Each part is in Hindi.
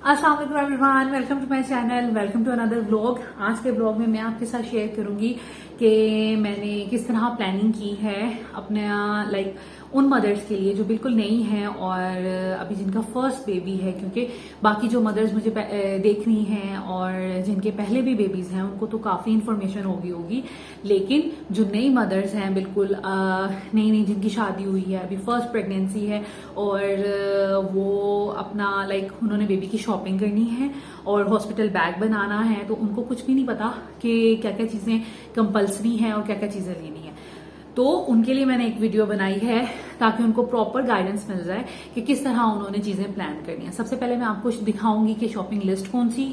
अस्सलाम वालेकुम everyone, welcome to my channel, welcome to another vlog. आज के व्लॉग में मैं आपके साथ शेयर करूंगी कि मैंने किस तरह प्लानिंग की है अपने उन मदर्स के लिए जो बिल्कुल नई हैं और अभी जिनका फर्स्ट बेबी है, क्योंकि बाकी जो मदर्स मुझे देख रही हैं और जिनके पहले भी बेबीज हैं उनको तो काफ़ी इन्फॉर्मेशन होगी, लेकिन जो नई मदर्स हैं बिल्कुल नई नई जिनकी शादी हुई है, अभी फर्स्ट प्रेगनेंसी है और वो अपना उन्होंने बेबी की शॉपिंग करनी है और हॉस्पिटल बैग बनाना है, तो उनको कुछ भी नहीं पता कि क्या क्या चीज़ें कंपल्सरी हैं और क्या क्या चीज़ें लेनी है। तो उनके लिए मैंने एक वीडियो बनाई है ताकि उनको प्रॉपर गाइडेंस मिल जाए कि किस तरह उन्होंने चीजें प्लान करनी है। सबसे पहले मैं आपको दिखाऊंगी कि शॉपिंग लिस्ट कौन सी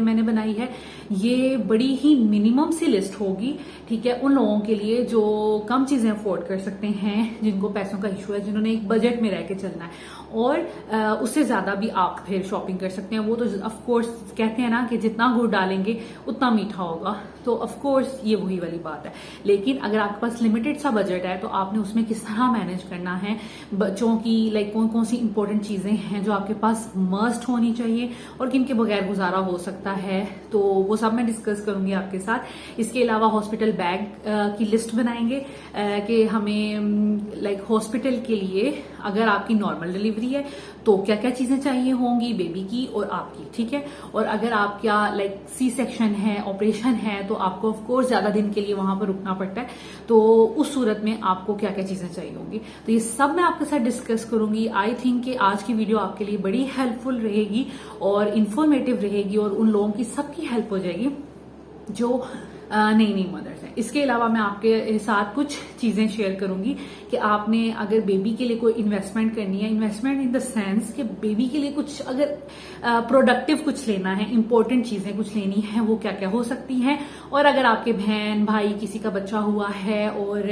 मैंने बनाई है। ये बड़ी ही मिनिमम सी लिस्ट होगी, ठीक है, उन लोगों के लिए जो कम चीजें अफोर्ड कर सकते हैं, जिनको पैसों का इशू है, जिन्होंने एक बजट में रह के चलना है, और उससे ज्यादा भी आप फिर शॉपिंग कर सकते हैं। वो तो ऑफकोर्स कहते हैं ना कि जितना गुड़ डालेंगे उतना मीठा होगा, तो ऑफकोर्स ये वही वाली बात है। लेकिन अगर आपके पास लिमिटेड सा बजट है तो आपने उसमें किस तरह मैनेज करना है, बच्चों की कौन कौन सी इंपॉर्टेंट चीजें हैं जो आपके पास मस्ट होनी चाहिए और किन के बगैर गुजारा हो सकता है, तो वो सब मैं डिस्कस करूंगी आपके साथ। इसके अलावा हॉस्पिटल बैग की लिस्ट बनाएंगे कि हमें हॉस्पिटल के लिए अगर आपकी नॉर्मल डिलीवरी है तो क्या क्या चीजें चाहिए होंगी बेबी की और आपकी, ठीक है। और अगर आपका सी सेक्शन है, ऑपरेशन है, तो आपको ऑफ कोर्स ज्यादा दिन के लिए वहां पर रुकना पड़ता है, तो उस सूरत में आपको क्या क्या चीजें चाहिए होंगी, तो ये सब मैं आपके साथ डिस्कस करूंगी। आई थिंक कि आज की वीडियो आपके लिए बड़ी हेल्पफुल रहेगी और इन्फॉर्मेटिव रहेगी और उन लोगों की सबकी हेल्प हो जाएगी जो नई नई मदर्स हैं। इसके अलावा मैं आपके साथ कुछ चीजें शेयर करूंगी कि आपने अगर बेबी के लिए कोई इन्वेस्टमेंट करनी है, इन्वेस्टमेंट इन द सेंस कि बेबी के लिए कुछ अगर प्रोडक्टिव कुछ लेना है, इंपॉर्टेंट चीजें कुछ लेनी है, वो क्या क्या हो सकती हैं। और अगर आपके बहन भाई किसी का बच्चा हुआ है और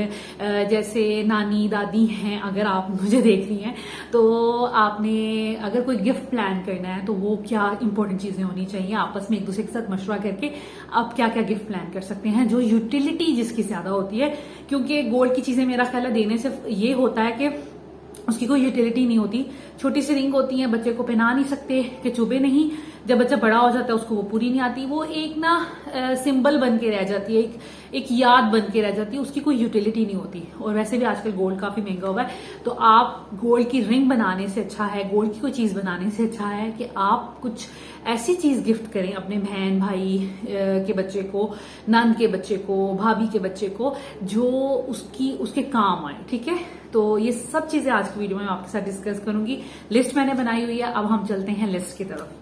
जैसे नानी दादी हैं, अगर आप मुझे देख रही हैं, तो आपने अगर कोई गिफ्ट प्लान करना है तो वो क्या इंपॉर्टेंट चीजें होनी चाहिए, आपस में एक दूसरे के साथ मशवरा करके आप क्या क्या गिफ्ट प्लान कर सकते हैं जो यूटिलिटी जिसकी ज्यादा होती है। क्योंकि गोल्ड की चीजें मेरा ख्याल है देने से ये होता है कि उसकी कोई यूटिलिटी नहीं होती। छोटी सी रिंग होती है, बच्चे को पहना नहीं सकते कि चुभे नहीं, जब बच्चा बड़ा हो जाता है उसको वो पूरी नहीं आती, वो एक ना सिंबल बन के रह जाती है, एक याद बन के रह जाती है, उसकी कोई यूटिलिटी नहीं होती। और वैसे भी आजकल गोल्ड काफी महंगा हुआ है, तो आप गोल्ड की रिंग बनाने से अच्छा है, गोल्ड की कोई चीज बनाने से अच्छा है कि आप कुछ ऐसी चीज गिफ्ट करें अपने बहन भाई के बच्चे को, नंद के बच्चे को, भाभी के बच्चे को, जो उसके काम आए, ठीक है। तो ये सब चीजें आज की वीडियो में आपके साथ डिस्कस करूंगी। लिस्ट मैंने बनाई हुई है, अब हम चलते हैं लिस्ट की तरफ।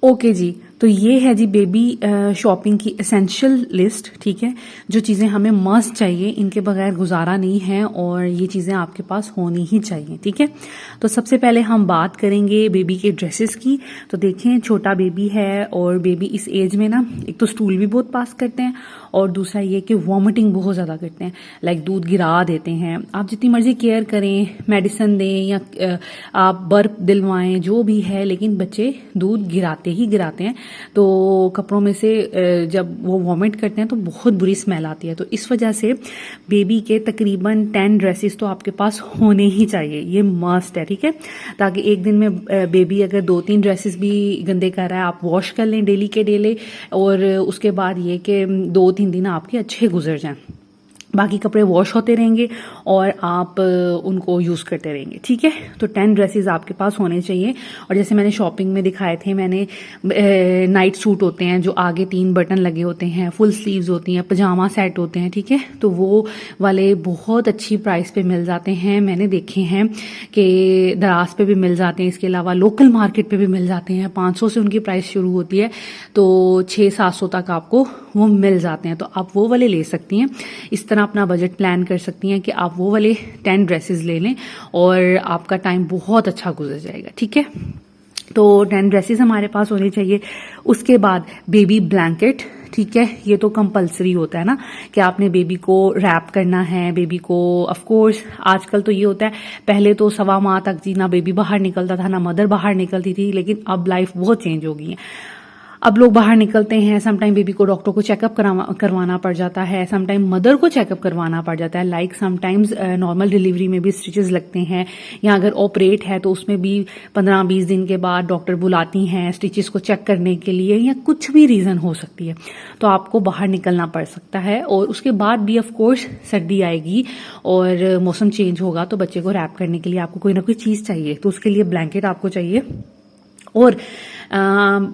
ओके जी, तो ये है जी बेबी शॉपिंग की एसेंशियल लिस्ट, ठीक है। जो चीजें हमें मस्ट चाहिए, इनके बगैर गुजारा नहीं है और ये चीजें आपके पास होनी ही चाहिए, ठीक है। तो सबसे पहले हम बात करेंगे बेबी के ड्रेसेस की। तो देखें, छोटा बेबी है और बेबी इस एज में ना एक तो स्टूल भी बहुत पास करते हैं और दूसरा ये कि वॉमिटिंग बहुत ज्यादा करते हैं, दूध गिरा देते हैं। आप जितनी मर्जी केयर करें, मेडिसिन दें या आप बर्फ दिलवाएं, जो भी है, लेकिन बच्चे दूध गिराते ही गिराते हैं। तो कपड़ों में से जब वो वॉमिट करते हैं तो बहुत बुरी स्मेल आती है। तो इस वजह से बेबी के तकरीबन 10 ड्रेसेस तो आपके पास होने ही चाहिए, ये मस्ट है, ठीक है। ताकि एक दिन में बेबी अगर 2-3 ड्रेसेस भी गंदे कर रहा है, आप वॉश कर लें डेली के डेली, और उसके बाद ये कि 2-3 दिन आपके अच्छे गुजर जाएं, बाकी कपड़े वॉश होते रहेंगे और आप उनको यूज करते रहेंगे, ठीक है। तो 10 ड्रेसेस आपके पास होने चाहिए। और जैसे मैंने शॉपिंग में दिखाए थे, मैंने नाइट सूट होते हैं जो आगे 3 बटन लगे होते हैं, फुल स्लीव्स होती हैं, पजामा सेट होते हैं, ठीक है। तो वो वाले बहुत अच्छी प्राइस पे मिल जाते हैं, मैंने देखे हैं कि दराज पे भी मिल जाते हैं। इसके अलावा लोकल मार्केट पे भी मिल जाते हैं, 500 से उनकी प्राइस शुरू होती है, तो 600-700 तक आपको वो मिल जाते हैं। तो आप वो वाले ले सकती हैं। इस तरह अपना बजट प्लान कर सकती हैं कि आप वो वाले 10 ड्रेसेस ले लें और आपका टाइम बहुत अच्छा गुजर जाएगा, ठीक है। तो 10 ड्रेसेस हमारे पास होने चाहिए। उसके बाद बेबी ब्लैंकेट, ठीक है, ये तो कंपलसरी होता है ना कि आपने बेबी को रैप करना है। बेबी को ऑफ कोर्स आजकल तो ये होता है, पहले तो 1.25 माह तक जी ना बेबी बाहर निकलता था ना मदर बाहर निकलती थी, लेकिन अब लाइफ बहुत चेंज हो गई है। अब लोग बाहर निकलते हैं, समटाइम बेबी को डॉक्टर को चेकअप करवाना पड़ जाता है, समटाइम मदर को चेकअप करवाना पड़ जाता है। लाइक समटाइम्स नॉर्मल डिलीवरी में भी स्टिचेस लगते हैं, या अगर ऑपरेट है तो उसमें भी 15-20 दिन के बाद डॉक्टर बुलाती हैं स्टिचेस को चेक करने के लिए, या कुछ भी रीजन हो सकती है तो आपको बाहर निकलना पड़ सकता है। और उसके बाद भी ऑफ कोर्स सर्दी आएगी और मौसम चेंज होगा तो बच्चे को रैप करने के लिए आपको कोई ना कोई चीज चाहिए, तो उसके लिए ब्लैंकेट आपको चाहिए। और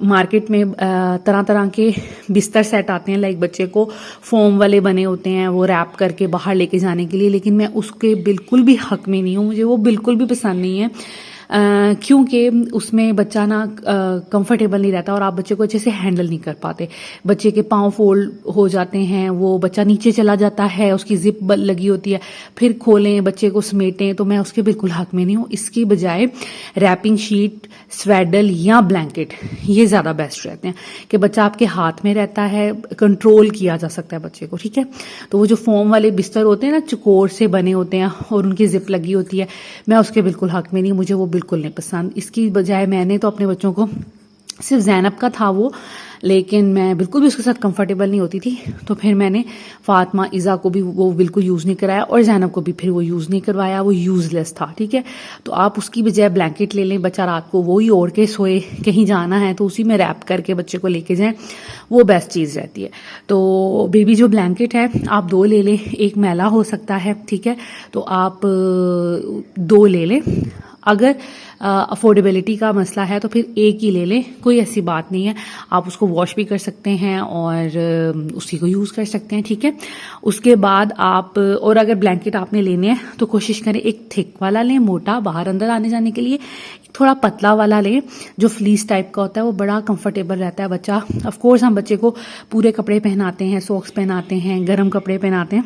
मार्केट में तरह तरह के बिस्तर सेट आते हैं, लाइक बच्चे को फोम वाले बने होते हैं वो रैप करके बाहर लेके जाने के लिए, लेकिन मैं उसके बिल्कुल भी हक में नहीं हूँ, मुझे वो बिल्कुल भी पसंद नहीं है। क्योंकि उसमें बच्चा ना कंफर्टेबल नहीं रहता और आप बच्चे को अच्छे से हैंडल नहीं कर पाते। बच्चे के पांव फोल्ड हो जाते हैं, वो बच्चा नीचे चला जाता है, उसकी जिप लगी होती है, फिर खोलें बच्चे को समेटें, तो मैं उसके बिल्कुल हक में नहीं हूँ। इसकी बजाय रैपिंग शीट, स्वेडल या ब्लैंकेट ये ज्यादा बेस्ट रहते हैं कि बच्चा आपके हाथ में रहता है, कंट्रोल किया जा सकता है बच्चे को, ठीक है। तो वो जो फोम वाले बिस्तर होते हैं ना, चकोर से बने होते हैं और उनकी जिप लगी होती है, मैं उसके बिल्कुल हक में नहीं, मुझे वो बिल्कुल नहीं पसंद। इसकी बजाय मैंने तो अपने बच्चों को, सिर्फ ज़ैनब का था वो, लेकिन मैं बिल्कुल भी उसके साथ कंफर्टेबल नहीं होती थी, तो फिर मैंने फातिमा, इज़ा को भी वो बिल्कुल यूज़ नहीं कराया और ज़ैनब को भी फिर वो यूज़ नहीं करवाया, वो यूज़लेस था, ठीक है। तो आप उसकी बजाय ब्लैंकेट ले लें, बच्चा रात को वो ही ओढ़ के सोए, कहीं जाना है तो उसी में रैप करके बच्चे को लेके जाएं, वो बेस्ट चीज़ रहती है। तो बेबी जो ब्लैंकेट है आप 2 ले लें, एक मैला हो सकता है, ठीक है, तो आप 2 ले लें। अगर अफोर्डेबिलिटी का मसला है तो फिर एक ही ले लें, कोई ऐसी बात नहीं है, आप उसको वॉश भी कर सकते हैं और उसी को यूज़ कर सकते हैं, ठीक है। उसके बाद आप, और अगर ब्लैंकेट आपने लेने हैं तो कोशिश करें एक थिक वाला लें, मोटा, बाहर अंदर आने जाने के लिए, थोड़ा पतला वाला लें जो फ्लीस टाइप का होता है, वो बड़ा कंफर्टेबल रहता है बच्चा। ऑफ कोर्स हम बच्चे को पूरे कपड़े पहनाते हैं, सॉक्स पहनाते हैं, गर्म कपड़े पहनाते हैं,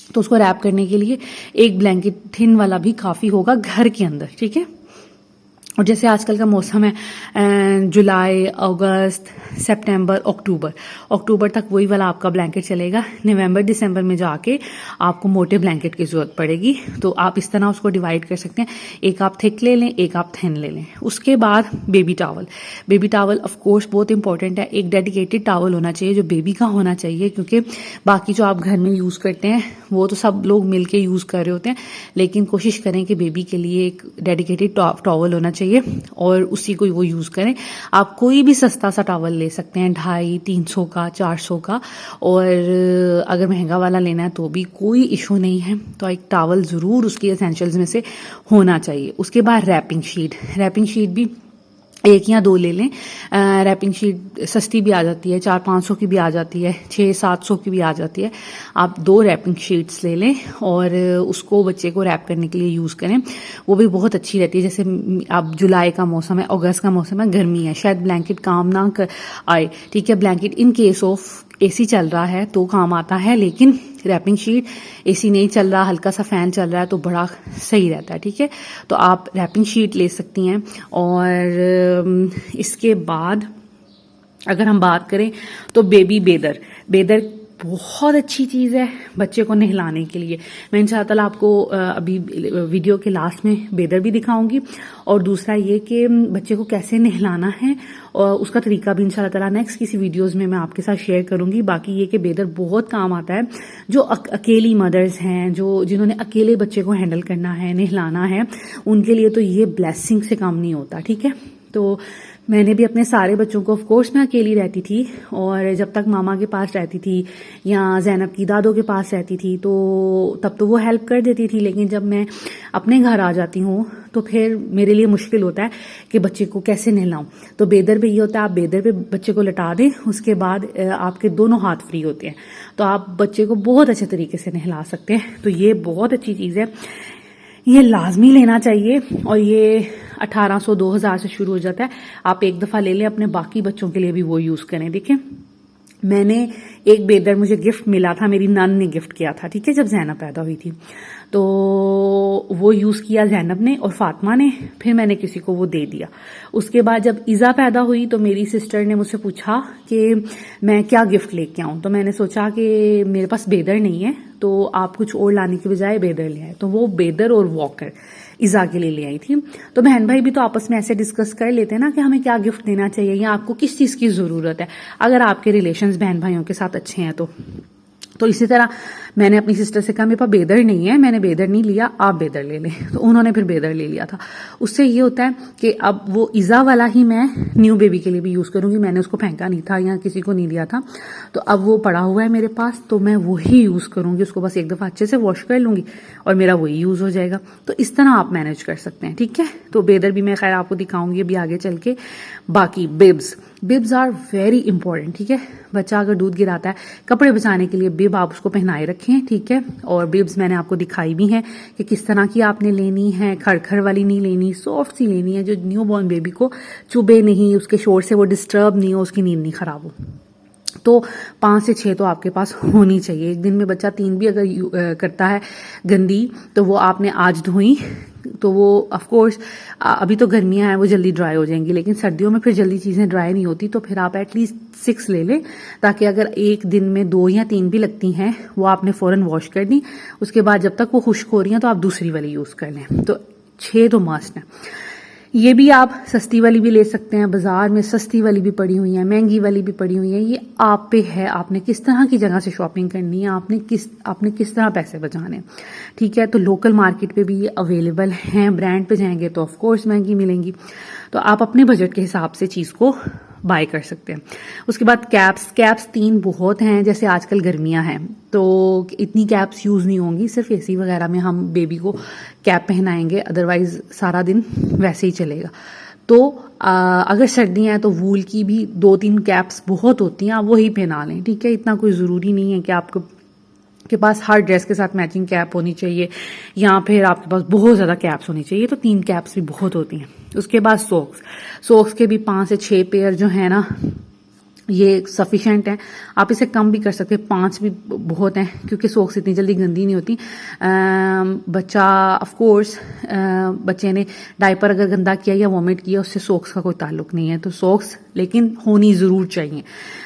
तो उसको रैप करने के लिए एक ब्लैंकेट थिन वाला भी काफ़ी होगा घर के अंदर, ठीक है। और जैसे आजकल का मौसम है जुलाई, अगस्त, सितंबर, अक्टूबर तक वही वाला आपका ब्लैंकेट चलेगा। नवंबर, दिसंबर में जाके आपको मोटे ब्लैंकेट की जरूरत पड़ेगी, तो आप इस तरह उसको डिवाइड कर सकते हैं, एक आप थिक ले लें, एक आप थिन ले लें। उसके बाद बेबी टावल ऑफ कोर्स बहुत इंपॉर्टेंट है, एक डेडिकेटेड टावल होना चाहिए जो बेबी का होना चाहिए, क्योंकि बाकी जो आप घर में यूज़ करते हैं वो तो सब लोग मिलके यूज़ कर रहे होते हैं, लेकिन कोशिश करें कि बेबी के लिए एक डेडिकेटेड टावल होना चाहिए और उसी को वो यूज करें। आप कोई भी सस्ता सा टॉवल ले सकते हैं, 250-300 का, 400 का, और अगर महंगा वाला लेना है तो भी कोई इशू नहीं है। तो एक टॉवल जरूर उसकी एसेंशियल्स में से होना चाहिए। उसके बाद रैपिंग शीट भी 1 या 2 ले लें। रैपिंग शीट सस्ती भी आ जाती है, 400-500 की भी आ जाती है, 600-700 की भी आ जाती है। आप 2 रैपिंग शीट्स ले लें और उसको बच्चे को रैप करने के लिए यूज़ करें, वो भी बहुत अच्छी रहती है। जैसे अब जुलाई का मौसम है, अगस्त का मौसम है, गर्मी है, शायद ब्लैंकेट काम ना आए, ठीक है। Blanket in case of AC चल रहा है तो काम आता है, लेकिन रैपिंग शीट, एसी नहीं चल रहा, हल्का सा फैन चल रहा है तो बड़ा सही रहता है, ठीक है। तो आप रैपिंग शीट ले सकती हैं। और इसके बाद अगर हम बात करें तो बेबी बेदर बहुत अच्छी चीज़ है बच्चे को नहलाने के लिए। मैं इंशाअल्लाह ताला आपको अभी वीडियो के लास्ट में बेदर भी दिखाऊंगी, और दूसरा ये कि बच्चे को कैसे नहलाना है और उसका तरीका भी इंशाअल्लाह ताला नेक्स्ट किसी वीडियोस में मैं आपके साथ शेयर करूंगी। बाकी ये कि बेदर बहुत काम आता है जो अकेली मदर्स हैं, जो जिन्होंने अकेले बच्चे को हैंडल करना है, नहलाना है, उनके लिए तो ये ब्लेसिंग से कम नहीं होता, ठीक है। तो मैंने भी अपने सारे बच्चों को, ऑफ कोर्स मैं अकेली रहती थी, और जब तक मामा के पास रहती थी या ज़ैनब की दादों के पास रहती थी तो तब तो वो हेल्प कर देती थी, लेकिन जब मैं अपने घर आ जाती हूँ तो फिर मेरे लिए मुश्किल होता है कि बच्चे को कैसे नहलाऊं। तो बेदर पे ये होता है, आप बेदर पे बच्चे को लटा दें, उसके बाद आपके दोनों हाथ फ्री होते हैं, तो आप बच्चे को बहुत अच्छे तरीके से नहला सकते हैं। तो ये बहुत अच्छी चीज़ है, ये लाजमी लेना चाहिए, और ये 1800-2000 से शुरू हो जाता है। आप एक दफ़ा ले लें, अपने बाकी बच्चों के लिए भी वो यूज़ करें। देखिए, मैंने एक बेदर मुझे गिफ्ट मिला था, मेरी नन ने गिफ्ट किया था, ठीक है, जब ज़ैनब पैदा हुई थी, तो वो यूज़ किया ज़ैनब ने और फातिमा ने, फिर मैंने किसी को वो दे दिया। उसके बाद जब इज़ा पैदा हुई तो मेरी सिस्टर ने मुझसे पूछा कि मैं क्या गिफ्ट लेके आऊँ, तो मैंने सोचा कि मेरे पास बेदर नहीं है तो आप कुछ और लाने की बजाय बेदर ले आए, तो वो बेदर और वॉकर इज़ा के लिए ले आई थी। तो बहन भाई भी तो आपस में ऐसे डिस्कस कर लेते हैं ना कि हमें क्या गिफ्ट देना चाहिए या आपको किस चीज़ की ज़रूरत है, अगर आपके रिलेशंस बहन भाइयों के साथ अच्छे हैं तो इसी तरह मैंने अपनी सिस्टर से कहा मेरे पास बेदर नहीं है, मैंने बेदर नहीं लिया, आप बेदर ले लें, तो उन्होंने फिर बेदर ले लिया था। उससे ये होता है कि अब वो इज़ा वाला ही मैं न्यू बेबी के लिए भी यूज़ करूँगी, मैंने उसको फेंका नहीं था या किसी को नहीं दिया था, तो अब वो पड़ा हुआ है मेरे पास, तो मैं वही यूज़ करूँगी, उसको बस एक दफ़ा अच्छे से वॉश कर लूँगी और मेरा वही यूज़ हो जाएगा। तो इस तरह आप मैनेज कर सकते हैं, ठीक है। तो बेदर भी मैं खैर आपको दिखाऊंगी अभी आगे चल के। बाकी बिब्स आर वेरी इंपॉर्टेंट, ठीक है। बच्चा अगर दूध गिराता है, कपड़े बचाने के लिए बिब आप उसको पहनाए रखें, ठीक है। और बिब्स मैंने आपको दिखाई भी हैं कि किस तरह की आपने लेनी है, खड़खड़ वाली नहीं लेनी, सॉफ्ट सी लेनी है जो न्यू बॉर्न बेबी को चुभे नहीं, उसके शोर से वो डिस्टर्ब नहीं हो, उसकी नींद नहीं खराब हो। तो 5 से 6 तो आपके पास होनी चाहिए। एक दिन में बच्चा 3 भी अगर करता है गंदी, तो वो आपने आज धोई तो वो ऑफ कोर्स अभी तो गर्मियां हैं वो जल्दी ड्राई हो जाएंगी, लेकिन सर्दियों में फिर जल्दी चीज़ें ड्राई नहीं होती, तो फिर आप एटलीस्ट 6 ले लें, ताकि अगर एक दिन में 2 या 3 भी लगती हैं वो आपने फ़ौरन वॉश कर दी, उसके बाद जब तक वो खुश्क हो रही हैं तो आप दूसरी वाली यूज़ कर लें। तो 6 तो मस्ट है। ये भी आप सस्ती वाली भी ले सकते हैं, बाजार में सस्ती वाली भी पड़ी हुई है, महंगी वाली भी पड़ी हुई है, ये आप पे है आपने किस तरह की जगह से शॉपिंग करनी है, आपने किस तरह पैसे बचाने, ठीक है। तो लोकल मार्केट पे भी ये अवेलेबल हैं, ब्रांड पे जाएंगे तो ऑफ कोर्स महंगी मिलेंगी, तो आप अपने बजट के हिसाब से चीज़ को बाय कर सकते हैं। उसके बाद कैप्स 3 बहुत हैं, जैसे आजकल गर्मियां हैं तो इतनी कैप्स यूज़ नहीं होंगी, सिर्फ एसी वगैरह में हम बेबी को कैप पहनाएंगे, अदरवाइज सारा दिन वैसे ही चलेगा। तो अगर सर्दियां हैं तो वूल की भी 2-3 कैप्स बहुत होती हैं, आप वही पहना लें, ठीक है। इतना कोई ज़रूरी नहीं है कि आपको के पास हर ड्रेस के साथ मैचिंग कैप होनी चाहिए या फिर आपके पास बहुत ज़्यादा कैप्स होनी चाहिए, तो 3 कैप्स भी बहुत होती हैं। उसके बाद सॉक्स के भी 5 से 6 पेयर जो है ना ये सफिशेंट है, आप इसे कम भी कर सकते हैं, 5 भी बहुत हैं, क्योंकि सॉक्स इतनी जल्दी गंदी नहीं होती। बच्चा ऑफ कोर्स बच्चे ने डायपर अगर गंदा किया या वॉमिट किया उससे सॉक्स का कोई ताल्लुक नहीं है, तो सॉक्स लेकिन होनी ज़रूर चाहिए,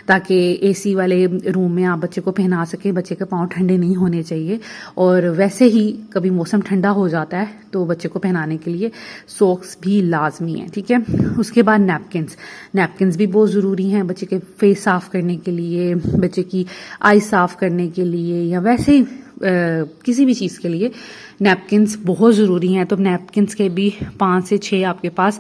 ताकि एसी वाले रूम में आप बच्चे को पहना सकें, बच्चे के पाँव ठंडे नहीं होने चाहिए। और वैसे ही कभी मौसम ठंडा हो जाता है तो बच्चे को पहनाने के लिए सॉक्स भी लाजमी है, ठीक है। उसके बाद नैपकिन्स भी बहुत ज़रूरी हैं, बच्चे के फेस साफ करने के लिए, बच्चे की आई साफ करने के लिए, या वैसे ही किसी भी चीज़ के लिए नैपकिन्स बहुत ज़रूरी हैं। तो नैपकिन्स के भी 5 से 6 आपके पास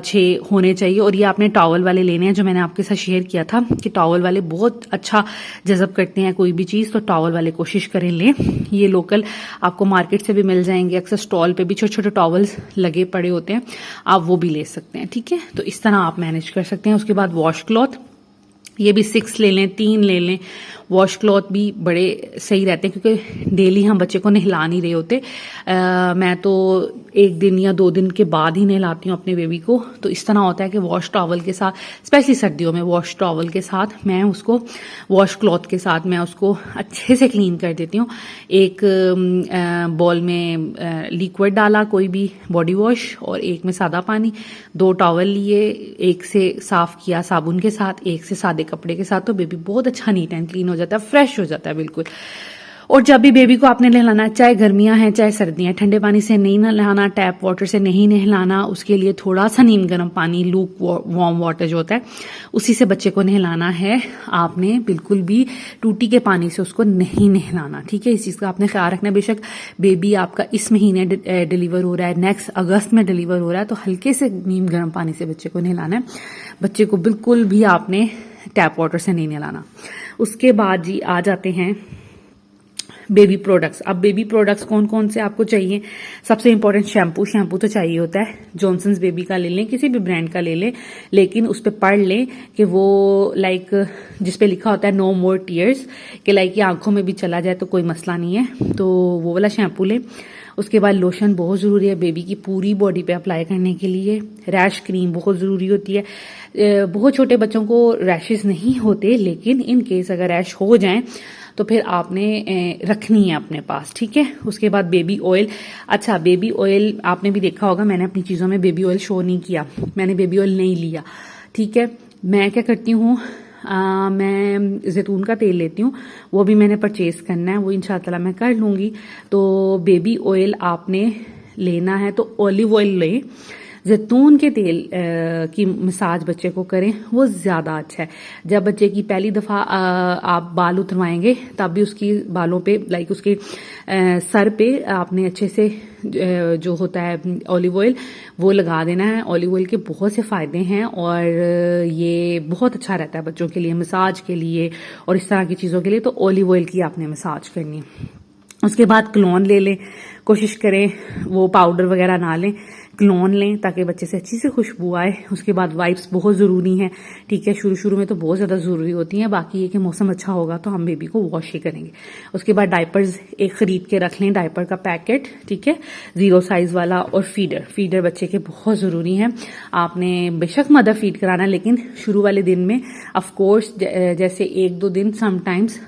6 होने चाहिए। और ये आपने टॉवल वाले लेने हैं, जो मैंने आपके साथ शेयर किया था कि टॉवल वाले बहुत अच्छा जज़ब करते हैं कोई भी चीज़, तो टॉवल वाले कोशिश करें लें। ये लोकल आपको मार्केट से भी मिल जाएंगे, अक्सर स्टॉल पे भी छोटे छोटे टॉवल्स लगे पड़े होते हैं, आप वो भी ले सकते हैं, ठीक है। तो इस तरह आप मैनेज कर सकते हैं। उसके बाद वॉश क्लॉथ, ये भी 6 ले लें, 3 ले लें। वॉश क्लॉथ भी बड़े सही रहते हैं क्योंकि डेली हम बच्चे को नहला नहीं रहे होते। मैं तो 1 दिन या 2 दिन के बाद ही नहलाती हूँ अपने बेबी को, तो इस तरह होता है कि वॉश टॉवल के साथ, स्पेशली सर्दियों में वॉश टॉवल के साथ मैं उसको, वॉश क्लॉथ के साथ मैं उसको अच्छे से क्लीन कर देती हूँ। एक बॉल में लिक्विड डाला कोई भी बॉडी वॉश और एक में सादा पानी, 2 टॉवल लिए, एक से साफ किया साबुन के साथ, एक से सादे कपड़े के साथ, तो बेबी बहुत अच्छा नीट एंड क्लीन हो जाता है, फ्रेश हो जाता है बिल्कुल। और जब भी बेबी को आपने नहलाना है, चाहे गर्मियां हैं चाहे सर्दियां, ठंडे पानी से नहीं नहलाना, टैप वाटर से नहीं नहलाना, उसके लिए थोड़ा सा नीम गर्म पानी, लूक वार्म वाटर जो होता है उसी से बच्चे को नहलाना है। आपने बिल्कुल भी टूटी के पानी से उसको नहीं नहलाना, ठीक है। इस चीज़ का आपने ख्याल रखना। बेशक बेबी आपका इस महीने डिलीवर हो रहा है, नेक्स्ट अगस्त में डिलीवर हो रहा है, तो हल्के से नीम गर्म पानी से बच्चे को नहलाना है। बच्चे को बिल्कुल भी आपने टैप वाटर से नहीं नहलाना। उसके बाद जी आ जाते हैं बेबी प्रोडक्ट्स। अब बेबी प्रोडक्ट्स कौन कौन से आपको चाहिए? सबसे इंपॉर्टेंट शैम्पू तो चाहिए होता है। जॉनसन्स बेबी का ले लें, किसी भी ब्रांड का ले लें, लेकिन उस पर पढ़ लें कि वो लाइक जिस पे लिखा होता है नो मोर टीयर्स, कि लाइक ये आंखों में भी चला जाए तो कोई मसला नहीं है, तो वो वाला शैम्पू लें। उसके बाद लोशन बहुत ज़रूरी है बेबी की पूरी बॉडी पे अप्लाई करने के लिए। रैश क्रीम बहुत ज़रूरी होती है। बहुत छोटे बच्चों को रैशेस नहीं होते, लेकिन इन केस अगर रैश हो जाएं तो फिर आपने रखनी है अपने पास, ठीक है। उसके बाद बेबी ऑयल। अच्छा, बेबी ऑयल आपने भी देखा होगा, मैंने अपनी चीज़ों में बेबी ऑयल शो नहीं किया, मैंने बेबी ऑयल नहीं लिया, ठीक है। मैं क्या करती हूँ, मैं जैतून का तेल लेती हूँ, वो भी मैंने परचेज करना है, वो इंशाल्लाह मैं कर लूँगी। तो बेबी ऑयल आपने लेना है तो ऑलिव ऑयल लें, जैतून के तेल की मसाज बच्चे को करें, वो ज़्यादा अच्छा है। जब बच्चे की पहली दफ़ा आप बाल उतरवाएंगे तब भी उसकी बालों पे लाइक उसके सर पे आपने अच्छे से जो होता है ऑलिव ऑयल वो लगा देना है। ऑलिव ऑयल के बहुत से फ़ायदे हैं और ये बहुत अच्छा रहता है बच्चों के लिए, मसाज के लिए और इस तरह की चीज़ों के लिए। तो ऑलिव ऑयल की आपने मसाज करनी है। उसके बाद क्लोन ले लें, कोशिश करें वो पाउडर वगैरह ना लें, क्लोन लें ताकि बच्चे से अच्छी सी खुशबू आए। उसके बाद वाइप्स बहुत ज़रूरी हैं, ठीक है, शुरू शुरू में तो बहुत ज़्यादा ज़रूरी होती हैं, बाकी ये कि मौसम अच्छा होगा तो हम बेबी को वॉश ही करेंगे। उसके बाद डायपर्स एक ख़रीद के रख लें, डायपर का पैकेट, ठीक है, 0 साइज़ वाला, और फीडर बच्चे के बहुत ज़रूरी हैं। आपने बेशक मदर फीड कराना, लेकिन शुरू वाले दिन में ऑफकोर्स जैसे 1-2 दिन समटाइम्स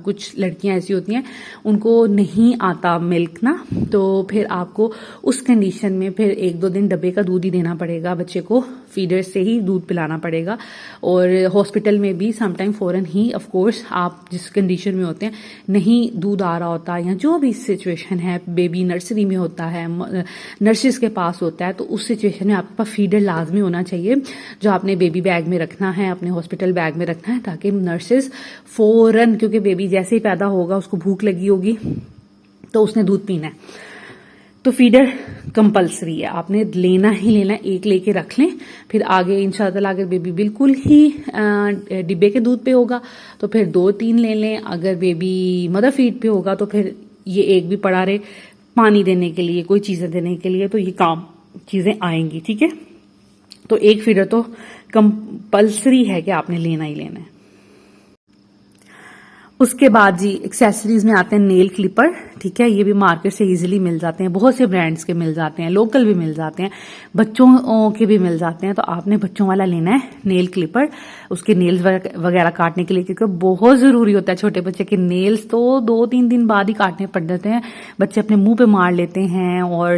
कुछ लड़कियां ऐसी होती हैं उनको नहीं आता मिल्क ना, तो फिर आपको उस कंडीशन में फिर 1-2 दिन डब्बे का दूध ही देना पड़ेगा बच्चे को, फीडर से ही दूध पिलाना पड़ेगा। और हॉस्पिटल में भी समटाइम फौरन ही ऑफ कोर्स आप जिस कंडीशन में होते हैं नहीं दूध आ रहा होता या जो भी सिचुएशन है, बेबी नर्सरी में होता है, नर्सिस के पास होता है, तो उस सिचुएशन में आपके पास फीडर लाजमी होना चाहिए जो आपने बेबी बैग में रखना है, अपने हॉस्पिटल बैग में रखना है, ताकि नर्सिस फौरन, क्योंकि बेबी जैसे ही पैदा होगा उसको भूख लगी होगी तो उसने दूध पीना है, तो फीडर कंपलसरी है, आपने लेना ही लेना, एक लेके रख लें। फिर आगे इंशाल्लाह अगर बेबी बिल्कुल ही डिब्बे के दूध पे होगा तो फिर 2-3 ले लें, अगर बेबी मदर फीड पे होगा तो फिर ये एक भी पड़ा रहे पानी देने के लिए, कोई चीजें देने के लिए, तो ये काम चीजें आएंगी, ठीक है। तो एक फीडर तो कंपलसरी है कि आपने लेना ही लेना है। उसके बाद जी एक्सेसरीज में आते हैं नेल क्लिपर, ठीक है, ये भी मार्केट से इजीली मिल जाते हैं, बहुत से ब्रांड्स के मिल जाते हैं, लोकल भी मिल जाते हैं, बच्चों के भी मिल जाते हैं। तो आपने बच्चों वाला लेना है नेल क्लिपर, उसके नेल्स वगैरह काटने के लिए, क्योंकि बहुत जरूरी होता है। छोटे बच्चे के नेल्स तो 2-3 दिन बाद ही काटने पड़ जाते हैं, बच्चे अपने मुंह पे मार लेते हैं और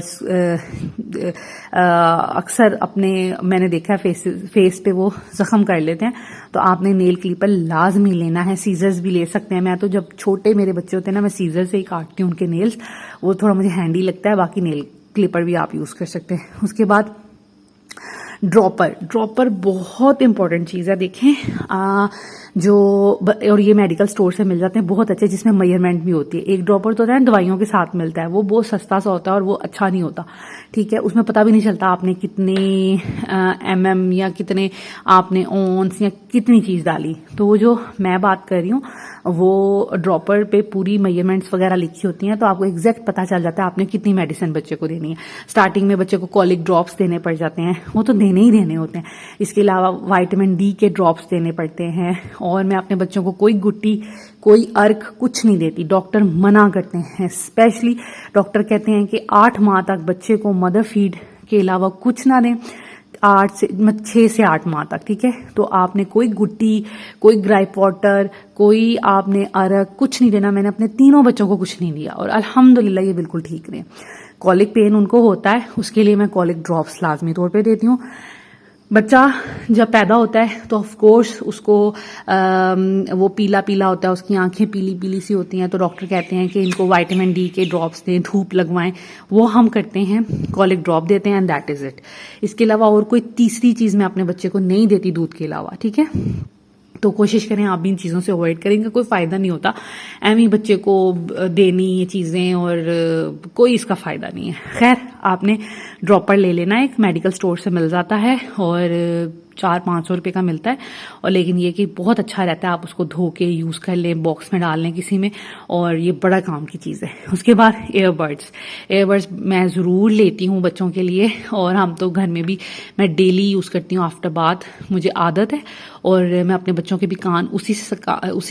अक्सर अपने मैंने देखा है फेस पे वो जख्म कर लेते हैं। तो आपने नेल क्लिपर लाजमी लेना है, सीजर्स भी ले सकते हैं। मैं तो जब छोटे मेरे बच्चे होते हैं ना, मैं सीजर से ही काटती हूँ उनके नेल्स, वो थोड़ा मुझे हैंडी लगता है, बाकी नेल क्लिपर भी आप यूज कर सकते हैं। उसके बाद ड्रॉपर बहुत इंपॉर्टेंट चीज है, देखें और ये मेडिकल स्टोर से मिल जाते हैं बहुत अच्छे, जिसमें मेजरमेंट भी होती है। एक ड्रॉपर तो होता है दवाइयों के साथ मिलता है, वो बहुत सस्ता सा होता है और वो अच्छा नहीं होता, ठीक है, उसमें पता भी नहीं चलता आपने कितने MM या कितने आपने ऑन्स या कितनी चीज डाली। तो वो जो मैं बात कर रही हूँ वो ड्रॉपर पे पूरी मेजरमेंट्स वगैरह लिखी होती हैं, तो आपको एग्जैक्ट पता चल जाता है आपने कितनी मेडिसिन बच्चे को देनी है। स्टार्टिंग में बच्चे को कॉलिक ड्रॉप्स देने पड़ जाते हैं, वो तो देने ही देने होते हैं। इसके अलावा विटामिन D के ड्रॉप्स देने पड़ते हैं, और मैं अपने बच्चों को कोई गुट्टी कोई अर्क कुछ नहीं देती, डॉक्टर मना करते हैं। स्पेशली डॉक्टर कहते हैं कि 8 माह तक बच्चे को मदर फीड के अलावा कुछ ना दें, 6 से 8 माह तक, ठीक है। तो आपने कोई गुट्टी कोई ग्राइप वाटर कोई आपने अर्क कुछ नहीं देना। मैंने अपने तीनों बच्चों को कुछ नहीं दिया और अल्हम्दुलिल्लाह ये बिल्कुल ठीक रहे। कॉलिक पेन उनको होता है, उसके लिए मैं कॉलिक ड्रॉप्स लाजमी तौर पे देती हूँ। बच्चा जब पैदा होता है तो ऑफ कोर्स उसको वो पीला पीला होता है, उसकी आंखें पीली पीली सी होती हैं, तो डॉक्टर कहते हैं कि इनको विटामिन D के ड्रॉप्स दें, धूप लगवाएं, वो हम करते हैं, कॉलिक ड्रॉप देते हैं एंड दैट इज इट। इसके अलावा और कोई तीसरी चीज मैं अपने बच्चे को नहीं देती दूध के अलावा, ठीक है। तो कोशिश करें आप भी इन चीज़ों से अवॉइड करेंगे, कोई फ़ायदा नहीं होता एम ही बच्चे को देनी ये चीज़ें, और कोई इसका फ़ायदा नहीं है। खैर आपने ड्रॉपर ले लेना, एक मेडिकल स्टोर से मिल जाता है और 400-500 रुपये का मिलता है, और लेकिन ये कि बहुत अच्छा रहता है, आप उसको धो के यूज़ कर लें, बॉक्स में डाल लें किसी में, और ये बड़ा काम की चीज़ है। उसके बाद एयरबड्स मैं ज़रूर लेती हूँ बच्चों के लिए, और हम तो घर में भी मैं डेली यूज़ करती हूँ आफ्टर बाथ, मुझे आदत है, और मैं अपने बच्चों के भी कान उसी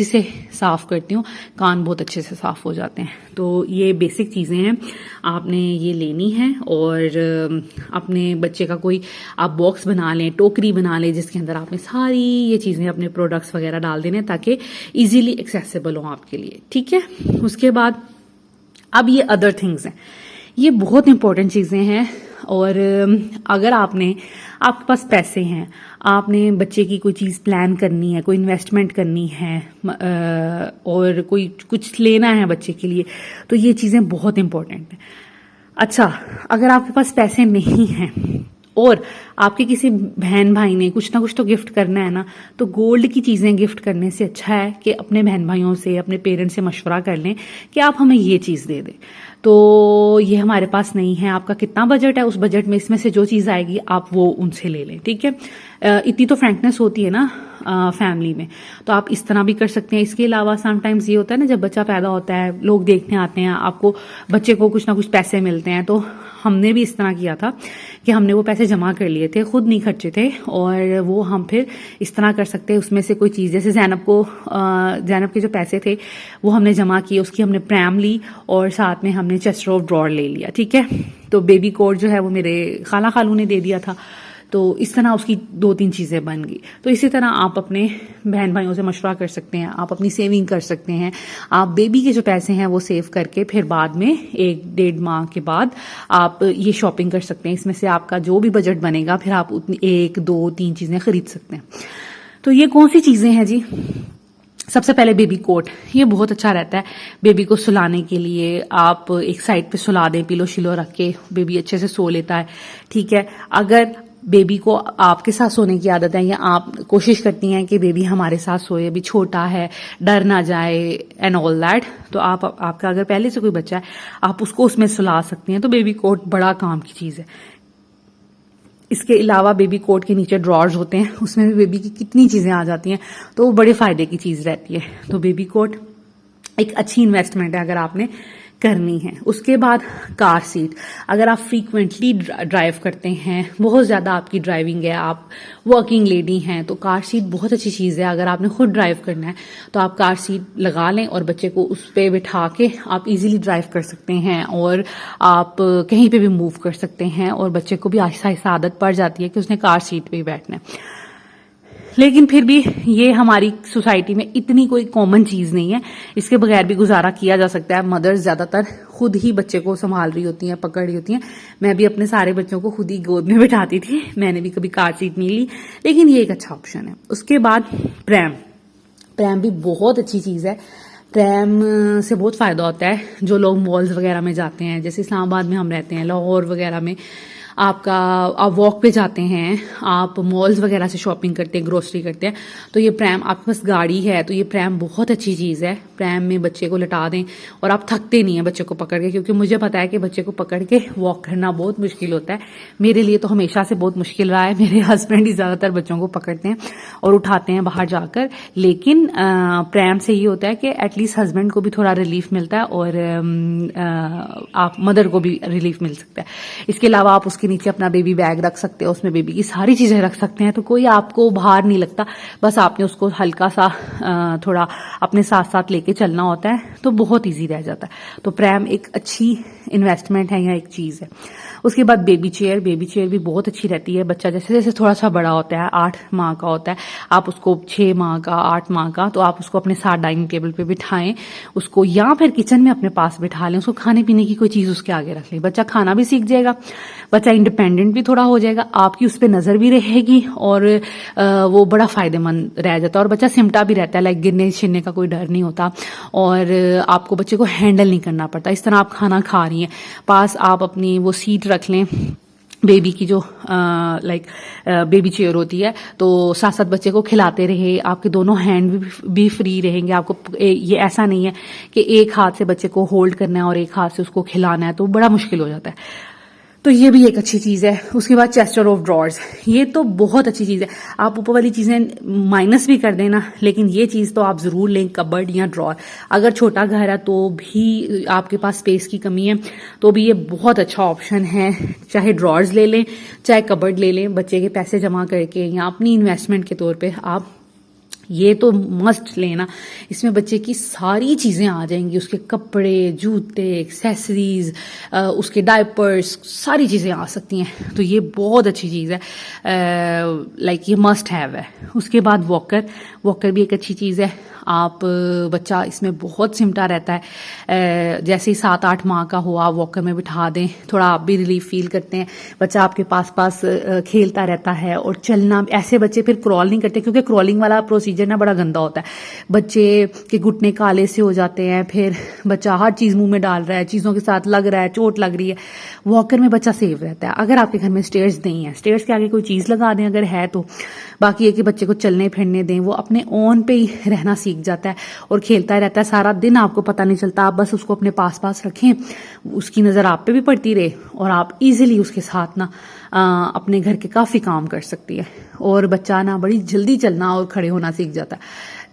से साफ़ करती हूँ, कान बहुत अच्छे से साफ़ हो जाते हैं। तो ये बेसिक चीज़ें हैं, आपने ये लेनी है, और अपने बच्चे का कोई आप बॉक्स बना लें, टोकरी बना लें, जिसके अंदर आपने सारी ये चीज़ें अपने प्रोडक्ट्स वगैरह डाल देने, ताकि इजीली एक्सेसिबल हो आपके लिए, ठीक है। उसके बाद अब ये अदर थिंग्स हैं, ये बहुत इंपॉर्टेंट चीज़ें हैं। और अगर आपके पास पैसे हैं, आपने बच्चे की कोई चीज़ प्लान करनी है, कोई इन्वेस्टमेंट करनी है और कोई कुछ लेना है बच्चे के लिए, तो ये चीज़ें बहुत इंपॉर्टेंट हैं। अच्छा, अगर आपके पास पैसे नहीं हैं और आपके किसी बहन भाई ने कुछ ना कुछ तो गिफ्ट करना है ना, तो गोल्ड की चीज़ें गिफ्ट करने से अच्छा है कि अपने बहन भाइयों से, अपने पेरेंट्स से मशवरा कर लें कि आप हमें ये चीज़ दे दें। तो ये हमारे पास नहीं है, आपका कितना बजट है, उस बजट में इसमें से जो चीज़ आएगी आप वो उनसे ले लें, ठीक है। इतनी तो फ्रैंकनेस होती है ना फैमिली में, तो आप इस तरह भी कर सकते हैं। इसके अलावा समटाइम्स ये होता है ना, जब बच्चा पैदा होता है, लोग देखने आते हैं, आपको बच्चे को कुछ ना कुछ पैसे मिलते हैं, तो हमने भी इस तरह किया था कि हमने वो पैसे जमा कर लिए थे, खुद नहीं खर्चे थे, और वो हम फिर इस तरह कर सकते हैं, उसमें से कोई चीज़, जैसे ज़ैनब के जो पैसे थे वो हमने जमा किए, उसकी हमने प्रैम ली और साथ में हमने चेस्ट ऑफ ड्रॉर ले लिया, ठीक है। तो बेबी कोट जो है वो मेरे खालू ने दे दिया था, तो इस तरह उसकी 2-3 चीज़ें बन गई। तो इसी तरह आप अपने बहन भाइयों से मशवरा कर सकते हैं, आप अपनी सेविंग कर सकते हैं, आप बेबी के जो पैसे हैं वो सेव करके फिर बाद में 1-1.5 माह के बाद आप ये शॉपिंग कर सकते हैं। इसमें से आपका जो भी बजट बनेगा फिर आप उतनी 1-2-3 चीज़ें खरीद सकते हैं। तो ये कौन सी चीज़ें हैं जी? सबसे पहले बेबी कोट, ये बहुत अच्छा रहता है बेबी को सुलाने के लिए। आप एक साइड पे सुला दें, पिलो शिलो रख के, बेबी अच्छे से सो लेता है, ठीक है। अगर बेबी को आपके साथ सोने की आदत है या आप कोशिश करती हैं कि बेबी हमारे साथ सोए, अभी छोटा है, डर ना जाए एंड ऑल दैट, तो आपका अगर पहले से कोई बच्चा है आप उसको उसमें सुला सकती हैं। तो बेबी कोट बड़ा काम की चीज़ है। इसके अलावा बेबी कोट के नीचे ड्रॉर्स होते हैं, उसमें भी बेबी की कितनी चीज़ें आ जाती हैं, तो वो बड़े फायदे की चीज़ रहती है। तो बेबी कोट एक अच्छी इन्वेस्टमेंट है अगर आपने करनी है। उसके बाद कार सीट, अगर आप फ्रीक्वेंटली ड्राइव करते हैं, बहुत ज़्यादा आपकी ड्राइविंग है, आप वर्किंग लेडी हैं, तो कार सीट बहुत अच्छी चीज़ है। अगर आपने खुद ड्राइव करना है तो आप कार सीट लगा लें और बच्चे को उस पर बिठा के आप इजीली ड्राइव कर सकते हैं और आप कहीं पे भी मूव कर सकते हैं, और बच्चे को भी आहिस्ता आहिस्ता आदत पड़ जाती है कि उसने कार सीट पे ही बैठना है। लेकिन फिर भी ये हमारी सोसाइटी में इतनी कोई कॉमन चीज़ नहीं है, इसके बगैर भी गुजारा किया जा सकता है। मदर्स ज़्यादातर खुद ही बच्चे को संभाल रही होती हैं, पकड़ रही होती हैं। मैं भी अपने सारे बच्चों को खुद ही गोद में बिठाती थी, मैंने भी कभी कार सीट नहीं ली, लेकिन ये एक अच्छा ऑप्शन है। उसके बाद प्रैम भी बहुत अच्छी चीज़ है। प्रैम से बहुत फ़ायदा होता है। जो लोग मॉल्स वगैरह में जाते हैं, जैसे इस्लामाबाद में हम रहते हैं, लाहौर वगैरह में आप वॉक पे जाते हैं, आप मॉल्स वगैरह से शॉपिंग करते हैं, ग्रोसरी करते हैं, तो ये प्रैम, आपके पास गाड़ी है तो ये प्रैम बहुत अच्छी चीज़ है। प्रैम में बच्चे को लिटा दें और आप थकते नहीं हैं बच्चे को पकड़ के, क्योंकि मुझे पता है कि बच्चे को पकड़ के वॉक करना बहुत मुश्किल होता है। मेरे लिए तो हमेशा से बहुत मुश्किल रहा है। मेरे हस्बैंड ही ज़्यादातर बच्चों को पकड़ते हैं और उठाते हैं बाहर जाकर, लेकिन प्रैम से ये होता है कि एटलीस्ट हस्बैंड को भी थोड़ा रिलीफ मिलता है और आप मदर को भी रिलीफ मिल सकता है। इसके अलावा आप उसके नीचे अपना बेबी बैग रख सकते हो, उसमें बेबी की सारी चीजें रख सकते हैं, तो कोई आपको भार नहीं लगता। बस आपने उसको हल्का सा थोड़ा अपने साथ साथ लेके चलना होता है, तो बहुत इजी रह जाता है। तो प्रैम एक अच्छी इन्वेस्टमेंट है या एक चीज है। उसके बाद बेबी चेयर भी बहुत अच्छी रहती है। बच्चा जैसे जैसे थोड़ा सा बड़ा होता है, 8 माह का होता है, आप उसको 6 माह का, 8 माह का, तो आप उसको अपने साथ डाइनिंग टेबल पे बिठाएं उसको, या फिर किचन में अपने पास बिठा लें, उसको खाने पीने की कोई चीज उसके आगे रख लें। बच्चा खाना भी सीख जाएगा, बच्चा इंडिपेंडेंट भी थोड़ा हो जाएगा, आपकी उस पर नजर भी रहेगी और वो बड़ा फायदेमंद रह जाता है। और बच्चा सिमटा भी रहता है, लाइक गिरने छिड़ने का कोई डर नहीं होता और आपको बच्चे को हैंडल नहीं करना पड़ता। इस तरह आप खाना खा रही हैं, पास आप अपनी वो सीट रख लें बेबी की, जो बेबी चेयर होती है, तो साथ साथ बच्चे को खिलाते रहे, आपके दोनों हैंड भी फ्री रहेंगे। आपको ये ऐसा नहीं है कि एक हाथ से बच्चे को होल्ड करना है और एक हाथ से उसको खिलाना है, तो बड़ा मुश्किल हो जाता है। तो ये भी एक अच्छी चीज है। उसके बाद चेस्टर ऑफ ड्रॉर्स, ये तो बहुत अच्छी चीज है। आप ऊपर वाली चीजें माइनस भी कर देना, लेकिन ये चीज तो आप जरूर लें, कबर्ड या ड्रॉर। अगर छोटा घर है तो भी आपके पास स्पेस की कमी है तो भी ये बहुत अच्छा ऑप्शन है। चाहे ड्रॉर्स ले लें, चाहे कबर्ड ले लें, बच्चे के पैसे जमा करके या अपनी इन्वेस्टमेंट के तौर पर आप ये तो मस्ट लेना। इसमें बच्चे की सारी चीजें आ जाएंगी, उसके कपड़े, जूते, एक्सेसरीज, उसके डायपर्स, सारी चीजें आ सकती हैं। तो ये बहुत अच्छी चीज है, लाइक ये मस्ट हैव है। उसके बाद वॉकर भी एक अच्छी चीज है। आप बच्चा इसमें बहुत सिमटा रहता है, जैसे ही 7-8 माह का हो आप वॉकर में बिठा दें, थोड़ा आप भी रिलीफ फील करते हैं। बच्चा आपके पास पास खेलता रहता है और चलना। ऐसे बच्चे फिर क्रॉल नहीं करते, क्योंकि क्रॉलिंग वाला प्रोसीजर ना बड़ा गंदा होता है। बच्चे के घुटने काले से हो जाते हैं, फिर बच्चा हर चीज मुंह में डाल रहा है, चीजों के साथ लग रहा है, चोट लग रही है। वॉकर में बच्चा सेफ रहता है। अगर आपके घर में स्टेयर्स नहीं है, स्टेयर्स के आगे कोई चीज लगा दें अगर है तो। बाकी ये कि बच्चे को चलने फिरने दें, वो अपने ओन पे ही रहना सीख जाता है और खेलता रहता है सारा दिन, आपको पता नहीं चलता। आप बस उसको अपने पास पास रखें, उसकी नजर आप पे भी पड़ती रहे और आप इजीली उसके साथ ना अपने घर के काफी काम कर सकती है। और बच्चा ना बड़ी जल्दी चलना और खड़े होना सीख जाता है।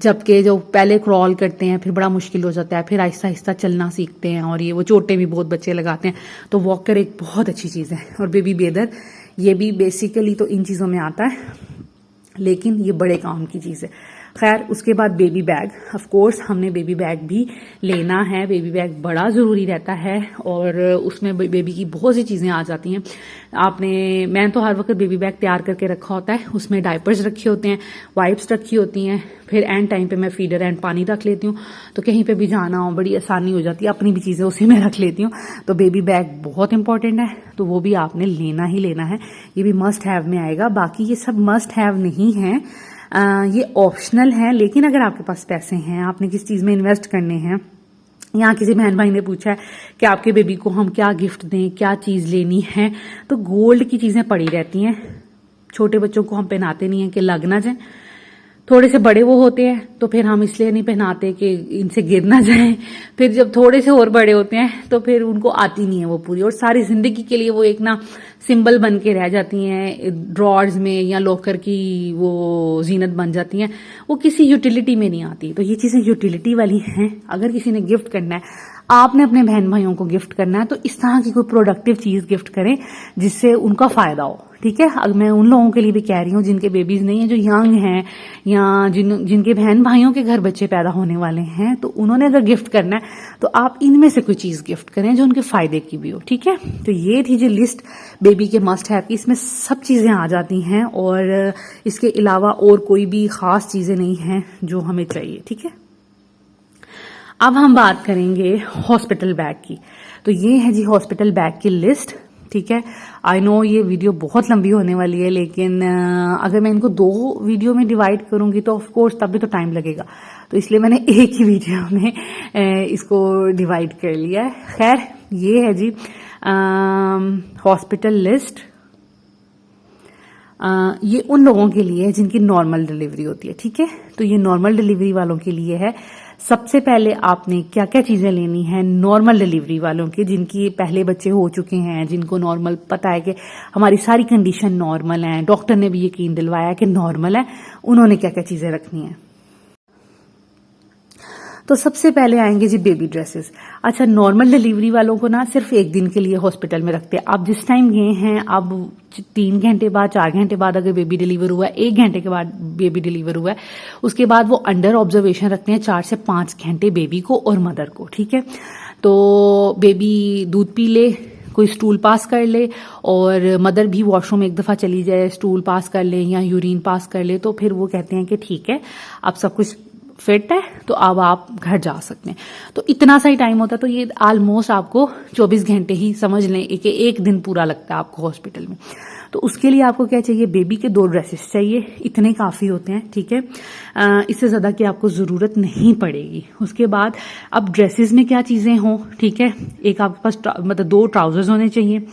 जबकि जो पहले क्रॉल करते हैं फिर बड़ा मुश्किल हो जाता है, फिर आहिस्ता आहिस्ता चलना सीखते हैं और ये वो चोटें भी बहुत बच्चे लगाते हैं। तो वॉकर एक बहुत अच्छी चीज है। और बेबी बेदर ये भी बेसिकली तो इन चीजों में आता है, लेकिन ये बड़े काम की चीज है। खैर, उसके बाद बेबी बैग। ऑफ कोर्स हमने बेबी बैग भी लेना है। बेबी बैग बड़ा जरूरी रहता है और उसमें बेबी की बहुत सी चीजें आ जाती हैं। मैं तो हर वक्त बेबी बैग तैयार करके रखा होता है। उसमें डायपर्स रखे होते हैं, वाइप्स रखी होती हैं, फिर एंड टाइम पे मैं फीडर एंड पानी रख लेती हूँ। तो कहीं पे भी जाना हो बड़ी आसानी हो जाती है। अपनी भी चीजें उसी में रख लेती हूँ। तो बेबी बैग बहुत इंपॉर्टेंट है, तो वो भी आपने लेना ही लेना है। ये भी मस्ट हैव में आएगा। बाकी ये सब मस्ट हैव नहीं है, ये ऑप्शनल है। लेकिन अगर आपके पास पैसे हैं, आपने किस चीज में इन्वेस्ट करने हैं, यहाँ किसी बहन भाई ने पूछा है कि आपके बेबी को हम क्या गिफ्ट दें, क्या चीज लेनी है, तो गोल्ड की चीजें पड़ी रहती हैं। छोटे बच्चों को हम पहनाते नहीं है कि लग ना जाए। थोड़े से बड़े वो होते हैं तो फिर हम इसलिए नहीं पहनाते कि इनसे गिर ना जाए। फिर जब थोड़े से और बड़े होते हैं तो फिर उनको आती नहीं है वो पूरी, और सारी जिंदगी के लिए वो एक ना सिंबल बन के रह जाती हैं ड्रॉर्स में या लॉकर की, वो जीनत बन जाती हैं। वो किसी यूटिलिटी में नहीं आती। तो ये चीजें यूटिलिटी वाली हैं। अगर किसी ने गिफ्ट करना है, आपने अपने बहन भाइयों को गिफ्ट करना है, तो इस तरह की कोई प्रोडक्टिव चीज गिफ्ट करें जिससे उनका फायदा हो। ठीक है, अब मैं उन लोगों के लिए भी कह रही हूँ जिनके बेबीज नहीं है, जो यंग हैं या जिनके बहन भाइयों के घर बच्चे पैदा होने वाले हैं, तो उन्होंने अगर गिफ्ट करना है तो आप इनमें से कोई चीज गिफ्ट करें जो उनके फायदे की भी हो। ठीक है, तो ये थी जो लिस्ट बेबी के मस्ट हैव की। इसमें सब चीजें आ जाती हैं और इसके अलावा और कोई भी खास चीजें नहीं हैं जो हमें चाहिए। ठीक है, अब हम बात करेंगे हॉस्पिटल बैग की। तो ये है जी हॉस्पिटल बैग की लिस्ट। ठीक है, आई नो ये वीडियो बहुत लंबी होने वाली है, लेकिन अगर मैं इनको 2 वीडियो में डिवाइड करूंगी तो ऑफ कोर्स तब भी तो टाइम लगेगा। तो इसलिए मैंने एक ही वीडियो में इसको डिवाइड कर लिया है। खैर, ये है जी हॉस्पिटल लिस्ट। ये उन लोगों के लिए है जिनकी नॉर्मल डिलीवरी होती है। ठीक है, तो ये नॉर्मल डिलीवरी वालों के लिए है। सबसे पहले आपने क्या क्या चीजें लेनी है नॉर्मल डिलीवरी वालों के, जिनकी पहले बच्चे हो चुके हैं, जिनको नॉर्मल पता है कि हमारी सारी कंडीशन नॉर्मल है, डॉक्टर ने भी यकीन दिलवाया कि नॉर्मल है, उन्होंने क्या क्या चीजें रखनी है। तो सबसे पहले आएंगे जी बेबी ड्रेसेस। अच्छा, नॉर्मल डिलीवरी वालों को ना सिर्फ 1 दिन के लिए हॉस्पिटल में रखते हैं। आप जिस टाइम गए हैं, अब 3 घंटे बाद, 4 घंटे बाद अगर बेबी डिलीवर हुआ है, 1 घंटे के बाद बेबी डिलीवर हुआ है, उसके बाद वो अंडर ऑब्जर्वेशन रखते हैं 4 से 5 घंटे बेबी को और मदर को। ठीक है, तो बेबी दूध पी ले, कोई स्टूल पास कर ले, और मदर भी वॉशरूम एक दफा चली जाए, स्टूल पास कर ले या यूरिन पास कर ले, तो फिर वो कहते हैं कि ठीक है, अब सब कुछ फिट है, तो अब आप घर जा सकते हैं। तो इतना सा ही टाइम होता है। तो ये ऑलमोस्ट आपको 24 घंटे ही समझ लें, एक दिन पूरा लगता है आपको हॉस्पिटल में। तो उसके लिए आपको क्या चाहिए, बेबी के 2 ड्रेसेस चाहिए, इतने काफी होते हैं। ठीक है, इससे ज्यादा की आपको जरूरत नहीं पड़ेगी। उसके बाद अब ड्रेसेस में क्या चीजें हों, ठीक है, एक आपके पास मतलब 2 ट्राउजर्स होने चाहिए,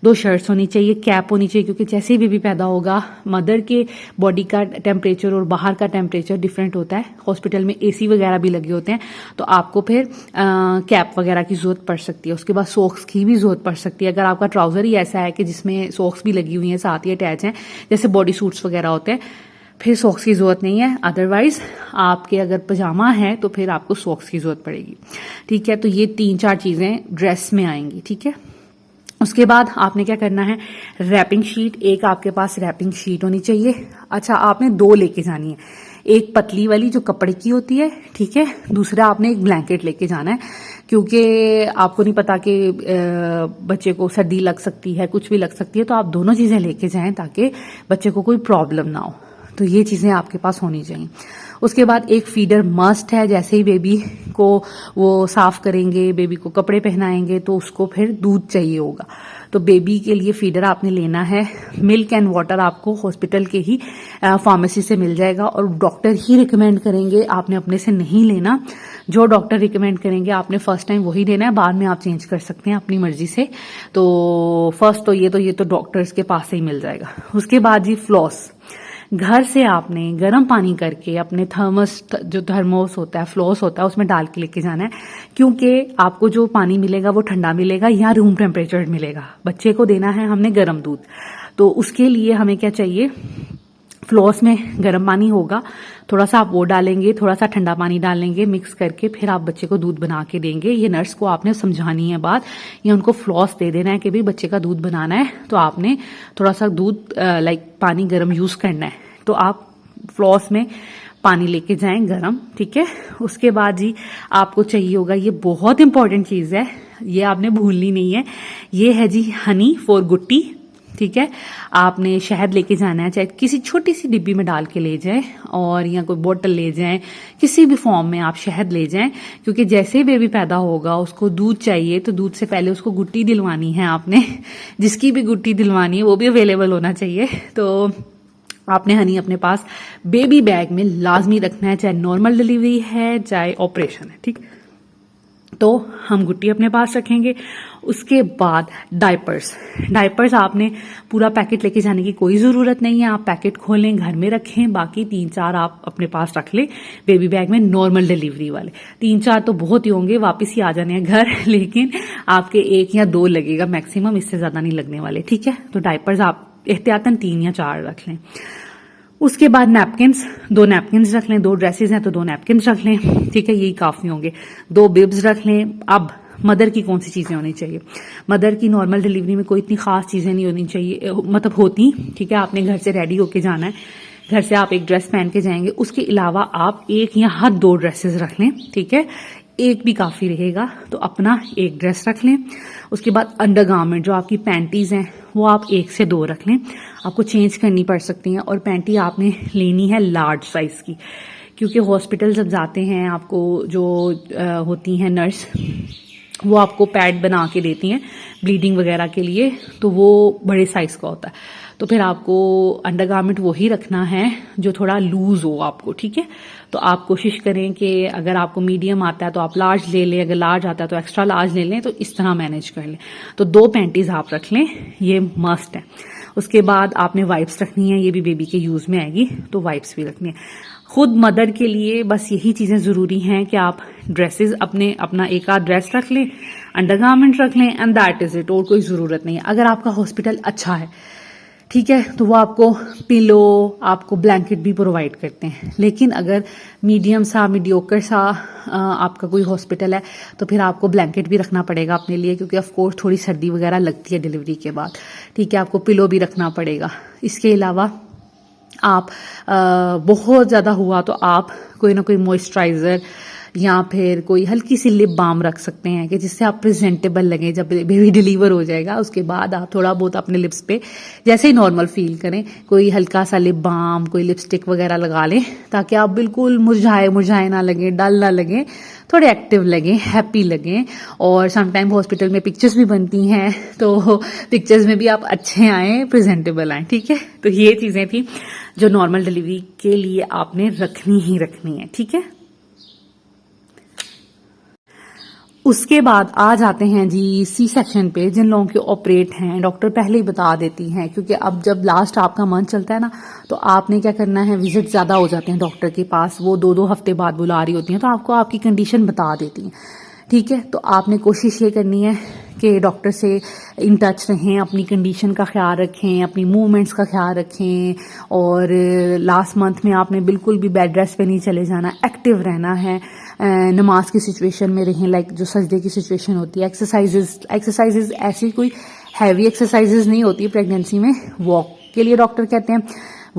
2 शर्ट्स होनी चाहिए, कैप होनी चाहिए, क्योंकि जैसे ही बेबी पैदा होगा मदर के बॉडी का टेम्परेचर और बाहर का टेम्परेचर डिफरेंट होता है। हॉस्पिटल में एसी वगैरह भी लगे होते हैं, तो आपको फिर कैप वगैरह की जरूरत पड़ सकती है। उसके बाद सॉक्स की भी जरूरत पड़ सकती है। अगर आपका ट्राउजर ही ऐसा है कि जिसमें सॉक्स भी लगी हुई हैं, साथ ही अटैच हैं, जैसे बॉडी सूट्स वगैरह होते हैं, फिर सॉक्स की जरूरत नहीं है। अदरवाइज आपके अगर पजामा है तो फिर आपको सॉक्स की जरूरत पड़ेगी। ठीक है, तो ये 3-4 चीजें ड्रेस में आएंगी। ठीक है, उसके बाद आपने क्या करना है, रैपिंग शीट, एक आपके पास रैपिंग शीट होनी चाहिए। अच्छा, आपने 2 लेके जानी है, एक पतली वाली जो कपड़े की होती है, ठीक है। दूसरा आपने एक ब्लैंकेट लेके जाना है, क्योंकि आपको नहीं पता कि बच्चे को सर्दी लग सकती है, कुछ भी लग सकती है, तो आप दोनों चीजें लेके जाएं ताकि बच्चे को कोई प्रॉब्लम ना हो। तो ये चीजें आपके पास होनी चाहिए। उसके बाद एक फीडर मस्ट है। जैसे ही बेबी को वो साफ करेंगे, बेबी को कपड़े पहनाएंगे, तो उसको फिर दूध चाहिए होगा। तो बेबी के लिए फीडर आपने लेना है। मिल्क एंड वाटर आपको हॉस्पिटल के ही फार्मेसी से मिल जाएगा, और डॉक्टर ही रिकमेंड करेंगे, आपने अपने से नहीं लेना। जो डॉक्टर रिकमेंड करेंगे आपने फर्स्ट टाइम वही देना है, बाद में आप चेंज कर सकते हैं अपनी मर्जी से। तो फर्स्ट तो ये तो डॉक्टर्स के पास से ही मिल जाएगा। उसके बाद जी फ्लॉस, घर से आपने गर्म पानी करके अपने थर्मोस होता है, फ्लॉस होता है, उसमें डाल के लेके जाना है, क्योंकि आपको जो पानी मिलेगा वो ठंडा मिलेगा या रूम टेम्परेचर मिलेगा। बच्चे को देना है हमने गर्म दूध, तो उसके लिए हमें क्या चाहिए, फ्लॉस में गर्म पानी होगा, थोड़ा सा आप वो डालेंगे, थोड़ा सा ठंडा पानी डालेंगे, मिक्स करके फिर आप बच्चे को दूध बना के देंगे। ये नर्स को आपने समझानी है बात, या उनको फ्लॉस दे देना है कि भाई बच्चे का दूध बनाना है तो आपने थोड़ा सा दूध पानी गर्म यूज करना है। तो आप फ्लॉस में पानी लेके जाएं गरम, ठीक है। उसके बाद जी आपको चाहिए होगा, ये बहुत इंपॉर्टेंट चीज है, ये आपने भूलनी नहीं है, ये है जी हनी फॉर गुट्टी, ठीक है। आपने शहद लेके जाना है, चाहे किसी छोटी सी डिब्बी में डाल के ले जाएं, और या कोई बोतल ले जाएं, किसी भी फॉर्म में आप शहद ले जाएं, क्योंकि जैसे ही बेबी पैदा होगा उसको दूध चाहिए, तो दूध से पहले उसको गुट्टी दिलवानी है आपने। जिसकी भी गुट्टी दिलवानी है वो भी अवेलेबल होना चाहिए। तो आपने हनी अपने पास बेबी बैग में लाजमी रखना है, चाहे नॉर्मल डिलीवरी है चाहे ऑपरेशन है, ठीक। तो हम गुट्टी अपने पास रखेंगे। उसके बाद डायपर्स आपने पूरा पैकेट लेके जाने की कोई जरूरत नहीं है, आप पैकेट खोलें, घर में रखें, बाकी 3-4 आप अपने पास रख लें बेबी बैग में, नॉर्मल डिलीवरी वाले। 3-4 तो बहुत ही होंगे, वापस ही आ जाने हैं घर, लेकिन आपके 1 या 2 लगेगा मैक्सिमम, इससे ज्यादा नहीं लगने वाले, ठीक है। तो डायपर्स आप एहतियातन 3 या 4 रख लें। उसके बाद नैपकिन्स, 2 नैपकिन्स रख लें, 2 ड्रेसेस हैं तो 2 नैपकिन्स रख लें, ठीक है, यही काफी होंगे। 2 बिब्स रख लें। अब मदर की कौन सी चीजें होनी चाहिए, मदर की नॉर्मल डिलीवरी में कोई इतनी खास चीजें नहीं होनी चाहिए, मतलब होती, ठीक है। आपने घर से रेडी होके जाना है, घर से आप एक ड्रेस पहन के जाएंगे, उसके अलावा आप 1 या हद 2 ड्रेसेस रख लें, ठीक है। एक भी काफी रहेगा, तो अपना एक ड्रेस रख लें। उसके बाद अंडरगारमेंट, जो आपकी पैंटीज हैं, वो आप 1 से 2 रख लें, आपको चेंज करनी पड़ सकती हैं। और पैंटी आपने लेनी है लार्ज साइज की, क्योंकि हॉस्पिटल जब जाते हैं आपको जो होती हैं नर्स, वो आपको पैड बना के देती हैं ब्लीडिंग वगैरह के लिए, तो वो बड़े साइज का होता है। तो फिर आपको अंडरगारमेंट वही रखना है जो थोड़ा लूज हो आपको, ठीक है। तो आप कोशिश करें कि अगर आपको मीडियम आता है तो आप लार्ज ले लें, अगर लार्ज आता है तो एक्स्ट्रा लार्ज ले लें, तो इस तरह मैनेज कर लें। तो 2 पैंटीज आप रख लें, ये मस्ट है। उसके बाद आपने वाइप्स रखनी है, ये भी बेबी के यूज में आएगी, तो वाइप्स भी रखनी है। खुद मदर के लिए बस यही चीजें जरूरी हैं कि आप ड्रेसेस अपना एक आध ड्रेस रख लें, अंडरगारमेंट रख लें, एंड दैट इज इट। और कोई जरूरत नहीं है। अगर आपका हॉस्पिटल अच्छा है, ठीक है, तो वो आपको पिलो, आपको ब्लैंकेट भी प्रोवाइड करते हैं। लेकिन अगर मीडियम सा, मीडियोकर सा आपका कोई हॉस्पिटल है, तो फिर आपको ब्लैंकेट भी रखना पड़ेगा अपने लिए, क्योंकि ऑफ कोर्स थोड़ी सर्दी वगैरह लगती है डिलीवरी के बाद, ठीक है। आपको पिलो भी रखना पड़ेगा। इसके अलावा आप बहुत ज्यादा हुआ तो आप कोई ना कोई मॉइस्चराइजर या फिर कोई हल्की सी लिप बाम रख सकते हैं, कि जिससे आप प्रेजेंटेबल लगे। जब बेबी डिलीवर हो जाएगा उसके बाद आप थोड़ा बहुत अपने लिप्स पे जैसे ही नॉर्मल फील करें, कोई हल्का सा लिप बाम, कोई लिपस्टिक वगैरह लगा लें, ताकि आप बिल्कुल मुरझाए ना लगे, डल ना लगे, थोड़े एक्टिव लगे, हैप्पी लगे। और समटाइम हॉस्पिटल में पिक्चर्स भी बनती हैं, तो पिक्चर्स में भी आप अच्छे आए, प्रेजेंटेबल आए, ठीक है। तो ये चीजें थी जो नॉर्मल डिलीवरी के लिए आपने रखनी ही रखनी है, ठीक है। उसके बाद आ जाते हैं जी सी सेक्शन पे। जिन लोगों के ऑपरेट हैं, डॉक्टर पहले ही बता देती हैं, क्योंकि अब जब लास्ट आपका मंथ चलता है ना, तो आपने क्या करना है, विजिट ज्यादा हो जाते हैं डॉक्टर के पास, वो 2-2 हफ्ते बाद बुला रही होती हैं, तो आपको आपकी कंडीशन बता देती हैं, ठीक है। तो आपने कोशिश ये करनी है कि डॉक्टर से इन टच रहें, अपनी कंडीशन का ख्याल रखें, अपनी मूवमेंट्स का ख्याल रखें। और लास्ट मंथ में आपने बिल्कुल भी बेड रेस्ट पे नहीं चले जाना, एक्टिव रहना है, नमाज की सिचुएशन में रहें, लाइक जो सजदे की सिचुएशन होती है। एक्सरसाइजेज ऐसी कोई हैवी एक्सरसाइजेज नहीं होती प्रेगनेंसी में। वॉक के लिए डॉक्टर कहते हैं,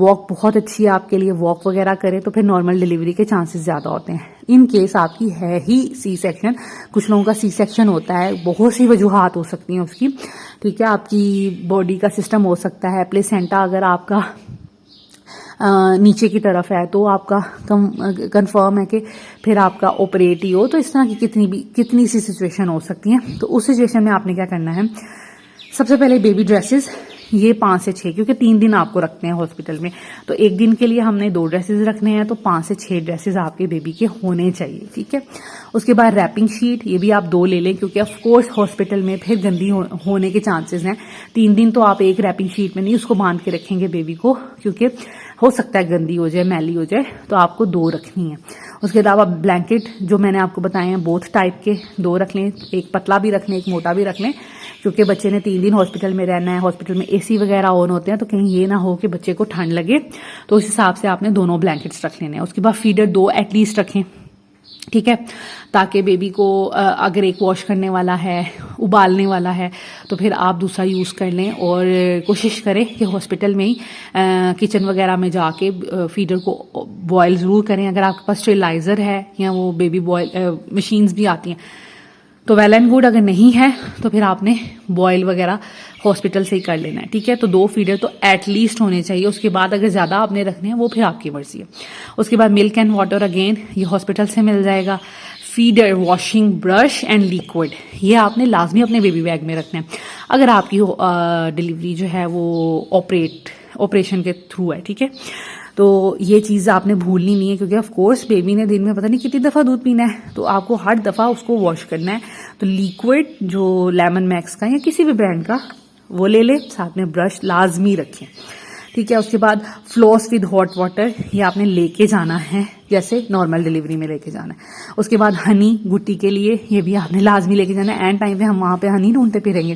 वॉक बहुत अच्छी है आपके लिए, वॉक वगैरह करें तो फिर नॉर्मल डिलीवरी के चांसेस ज़्यादा होते हैं। इन केस आपकी है ही सी सेक्शन, कुछ लोगों का सी सेक्शन होता है, बहुत सी वजूहात हो सकती हैं उसकी, ठीक है। आपकी बॉडी का सिस्टम हो सकता है, प्लेसेंटा अगर आपका नीचे की तरफ है तो आपका कंफर्म है कि फिर आपका ऑपरेट ही हो, तो इस तरह की कितनी सी सिचुएशन हो सकती है। तो उस सिचुएशन में आपने क्या करना है, सबसे पहले बेबी ड्रेसेस ये 5 से 6, क्योंकि 3 दिन आपको रखते हैं हॉस्पिटल में, तो एक दिन के लिए हमने 2 ड्रेसेस रखने हैं, तो 5 से 6 ड्रेसेस आपके बेबी के होने चाहिए, ठीक है। उसके बाद रैपिंग शीट, ये भी आप 2 ले लें, क्योंकि ऑफ कोर्स हॉस्पिटल में फिर गंदी होने के चांसेस हैं। 3 दिन तो आप एक रैपिंग शीट में नहीं उसको बांध के रखेंगे बेबी को, क्योंकि हो सकता है गंदी हो जाए, मैली हो जाए, तो आपको 2 रखनी है। उसके अलावा ब्लैंकेट जो मैंने आपको बताए हैं बोथ टाइप के 2 रख लें, एक पतला भी रख लें, एक मोटा भी रख लें, क्योंकि बच्चे ने 3 दिन हॉस्पिटल में रहना है, हॉस्पिटल में एसी वगैरह ऑन होते हैं, तो कहीं ये ना हो कि बच्चे को ठंड लगे, तो उस हिसाब से आपने दोनों ब्लैंकेट्स रख लेने हैं। उसके बाद फीडर 2 एटलीस्ट रखें, ठीक है, ताकि बेबी को अगर एक वॉश करने वाला है, उबालने वाला है, तो फिर आप दूसरा यूज़ कर लें, और कोशिश करें कि हॉस्पिटल में ही किचन वगैरह में जाके फीडर को बॉयल ज़रूर करें। अगर आपके पास स्टेरिलाइज़र है या वो बेबी बॉयल मशीन्स भी आती हैं तो वेल एंड गुड, अगर नहीं है तो फिर आपने बॉयल वगैरह हॉस्पिटल से ही कर लेना है, ठीक है। तो 2 फीडर तो एटलीस्ट होने चाहिए। उसके बाद अगर ज़्यादा आपने रखने हैं वो फिर आपकी मर्जी है। उसके बाद मिल्क एंड वाटर अगेन ये हॉस्पिटल से मिल जाएगा। Feeder, washing brush and liquid ये आपने लाजमी अपने बेबी बैग में रखना है, अगर आपकी डिलीवरी जो है वो ऑपरेशन के थ्रू है, ठीक है। तो ये चीज़ आपने भूलनी नहीं है, क्योंकि ऑफ कोर्स बेबी ने दिन में पता नहीं कितनी दफ़ा दूध पीना है, तो आपको हर दफ़ा उसको वॉश करना है। तो लिक्विड जो लेमन मैक्स का या किसी भी ब्रांड का वो ले ले, साथ में ब्रश लाजमी रखें, ठीक है। उसके बाद फ्लॉस विद हॉट वाटर ये आपने लेके जाना है, जैसे नॉर्मल डिलीवरी में लेके जाना है। उसके बाद हनी गुट्टी के लिए ये भी आपने लाजमी लेके जाना है। एंड टाइम पे हम वहाँ पे हनी ढूंढते फिरेंगे,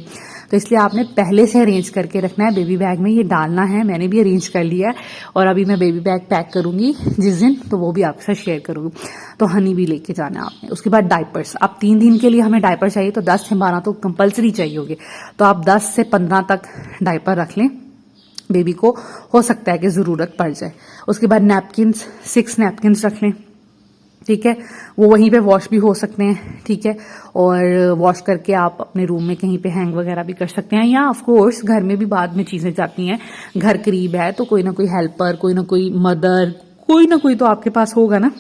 तो इसलिए आपने पहले से अरेंज करके रखना है, बेबी बैग में ये डालना है। मैंने भी अरेंज कर लिया है, और अभी मैं बेबी बैग पैक करूंगी जिस दिन, तो वो भी आपके साथ शेयर करूंगी। तो हनी भी लेके जाना है आपने। उसके बाद डायपर्स, अब 3 दिन के लिए हमें डायपर चाहिए, तो 10 से 12 तो कंपलसरी चाहिए होंगे, तो आप 10 से 15 तक डायपर रख लें, बेबी को हो सकता है कि ज़रूरत पड़ जाए। उसके बाद नैपकिन्स 6 नैपकिन्स रख लें, ठीक है, वो वहीं पे वॉश भी हो सकते हैं, ठीक है, और वॉश करके आप अपने रूम में कहीं पे हैंग वगैरह भी कर सकते हैं, या ऑफ कोर्स घर में भी बाद में चीज़ें जाती हैं, घर करीब है तो कोई ना कोई हेल्पर, कोई ना कोई मदर, कोई ना कोई तो आपके पास होगा ना,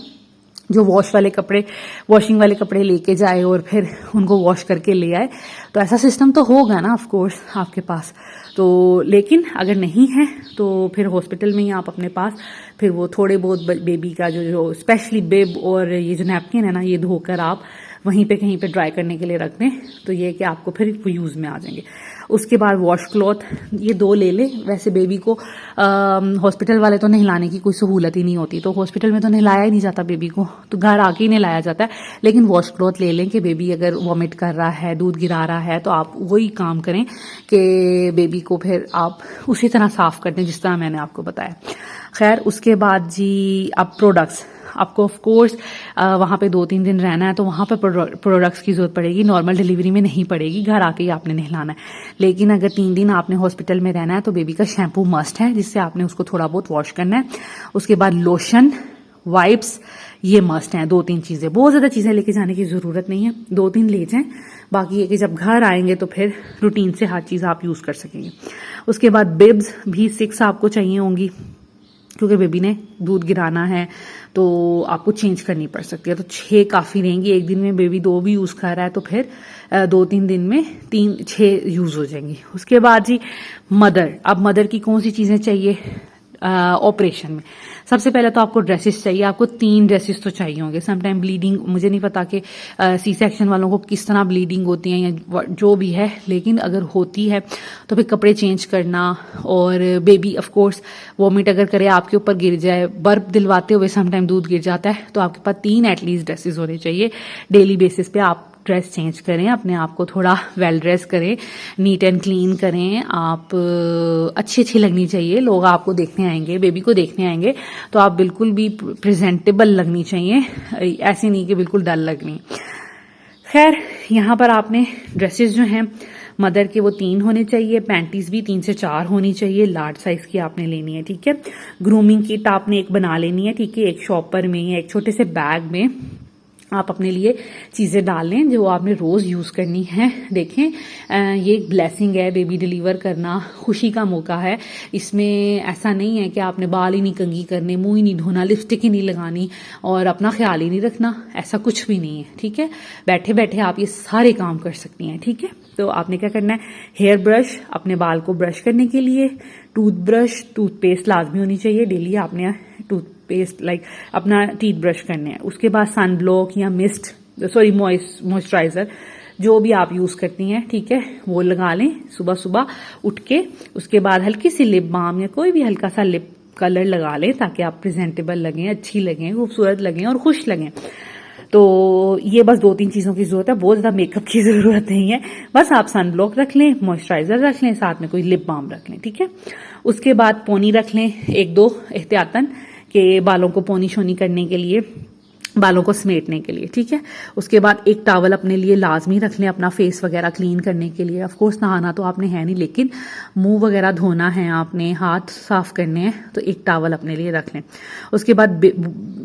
जो वॉशिंग वाले कपड़े लेके जाए और फिर उनको वॉश करके ले आए, तो ऐसा सिस्टम तो होगा ना ऑफ कोर्स आपके पास। तो लेकिन अगर नहीं है तो फिर हॉस्पिटल में ही आप अपने पास फिर वो थोड़े बहुत बेबी का जो स्पेशली बेब और ये जो नैपकिन है ना, ये धोकर आप वहीं पे कहीं पे ड्राई करने के लिए रख दें, तो ये कि आपको फिर वो यूज़ में आ जाएंगे। उसके बाद वॉश क्लॉथ ये 2 ले लें। वैसे बेबी को हॉस्पिटल वाले तो नहलाने की कोई सहूलत ही नहीं होती, तो हॉस्पिटल में तो नहलाया ही नहीं जाता बेबी को, तो घर आके ही नहलाया जाता है। लेकिन वॉश क्लॉथ ले लें कि बेबी अगर वॉमिट कर रहा है, दूध गिरा रहा है, तो आप वही काम करें कि बेबी को फिर आप उसी तरह साफ कर दें जिस तरह मैंने आपको बताया। खैर उसके बाद जी अब प्रोडक्ट्स, आपको ऑफ कोर्स वहाँ पे 2-3 दिन रहना है, तो वहाँ पे प्रोडक्ट्स की जरूरत पड़ेगी, नॉर्मल डिलीवरी में नहीं पड़ेगी, घर आके ही आपने नहलाना है। लेकिन अगर 3 दिन आपने हॉस्पिटल में रहना है तो बेबी का शैम्पू मस्ट है, जिससे आपने उसको थोड़ा बहुत वॉश करना है। उसके बाद लोशन, वाइप्स ये मस्ट हैं। 2-3 चीजें, बहुत ज्यादा चीजें लेके जाने की जरूरत नहीं है, 2-3 ले जाएं, बाकी ये कि जब घर आएंगे तो फिर रूटीन से हर चीज आप यूज कर सकेंगे। उसके बाद बिब्स भी 6 आपको चाहिए होंगी, क्योंकि बेबी ने दूध गिराना है तो आपको चेंज करनी पड़ सकती है, तो 6 काफ़ी रहेंगी। एक दिन में बेबी 2 भी यूज़ कर रहा है तो फिर 2-3 दिन में 6 यूज़ हो जाएंगी। उसके बाद जी मदर, अब मदर की कौन सी चीज़ें चाहिए ऑपरेशन में? सबसे पहले तो आपको ड्रेसेस चाहिए, आपको 3 ड्रेसेस तो चाहिए होंगे। समटाइम ब्लीडिंग, मुझे नहीं पता कि सी सेक्शन वालों को किस तरह ब्लीडिंग होती है या जो भी है, लेकिन अगर होती है तो फिर कपड़े चेंज करना, और बेबी ऑफ कोर्स वॉमिट अगर करे, आपके ऊपर गिर जाए, बर्फ दिलवाते हुए समटाइम दूध गिर जाता है, तो आपके पास 3 एटलीस्ट ड्रेसेस होने चाहिए। डेली बेसिस पे आप ड्रेस चेंज करें, अपने आप को थोड़ा वेल ड्रेस करें, नीट एंड क्लीन करें, आप अच्छी लगनी चाहिए। लोग आपको देखने आएंगे, बेबी को देखने आएंगे, तो आप बिल्कुल भी प्रेजेंटेबल लगनी चाहिए, ऐसी नहीं कि बिल्कुल डल लगनी। खैर यहाँ पर आपने ड्रेसेस जो हैं मदर के वो 3 होने चाहिए, पैंटीज भी 3 से 4 होनी चाहिए, लार्ज साइज की आपने लेनी है, ठीक है। ग्रूमिंग किट आपने एक बना लेनी है, ठीक है। एक शॉपर में या एक छोटे से बैग में आप अपने लिए चीज़ें डाल लें जो आपने रोज़ यूज़ करनी है। देखें, ये एक ब्लेसिंग है, बेबी डिलीवर करना खुशी का मौका है। इसमें ऐसा नहीं है कि आपने बाल ही नहीं कंघी करने, मुंह ही नहीं धोना, लिपस्टिक ही नहीं लगानी और अपना ख्याल ही नहीं रखना, ऐसा कुछ भी नहीं है, ठीक है। बैठे बैठे आप ये सारे काम कर सकती हैं, ठीक है। तो आपने क्या करना है, हेयर ब्रश अपने बाल को ब्रश करने के लिए, टूथब्रश, टूथपेस्ट लाजमी होनी चाहिए, डेली आपने टूथपेस्ट अपना टीथ ब्रश करने हैं। उसके बाद सन ब्लॉक या मॉइस्चराइजर जो भी आप यूज करती हैं, ठीक है, वो लगा लें सुबह सुबह उठ के। उसके बाद हल्की सी लिप बाम या कोई भी हल्का सा लिप कलर लगा लें ताकि आप प्रेजेंटेबल लगें, अच्छी लगें, खूबसूरत लगें और खुश लगें। तो ये बस 2-3 चीजों की जरूरत है, बहुत ज्यादा मेकअप की जरूरत नहीं है। बस आप सन ब्लॉक रख लें, मॉइस्चराइजर रख लें, साथ में कोई लिप बाम रख लें, ठीक है। उसके बाद पोनी रख लें 1-2 एहतियातन के बालों को पोनी शोनी करने के लिए, बालों को समेटने के लिए, ठीक है। उसके बाद एक टॉवल अपने लिए लाजमी रख लें अपना फेस वगैरह क्लीन करने के लिए। ऑफ कोर्स नहाना तो आपने है नहीं, लेकिन मुंह वगैरह धोना है आपने, हाथ साफ करने हैं, तो एक टॉवल अपने लिए रख लें। उसके बाद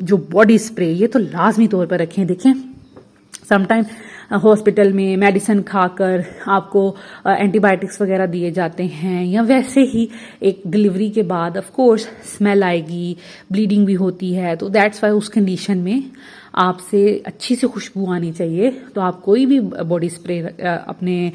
जो बॉडी स्प्रे, ये तो लाजमी तौर पर रखें। देखें, समटाइम हॉस्पिटल में मेडिसिन खाकर आपको एंटीबायोटिक्स वगैरह दिए जाते हैं, या वैसे ही एक डिलीवरी के बाद ऑफ कोर्स स्मेल आएगी, ब्लीडिंग भी होती है, तो दैट्स वाई उस कंडीशन में आपसे अच्छी सी खुशबू आनी चाहिए। तो आप कोई भी बॉडी स्प्रे अपने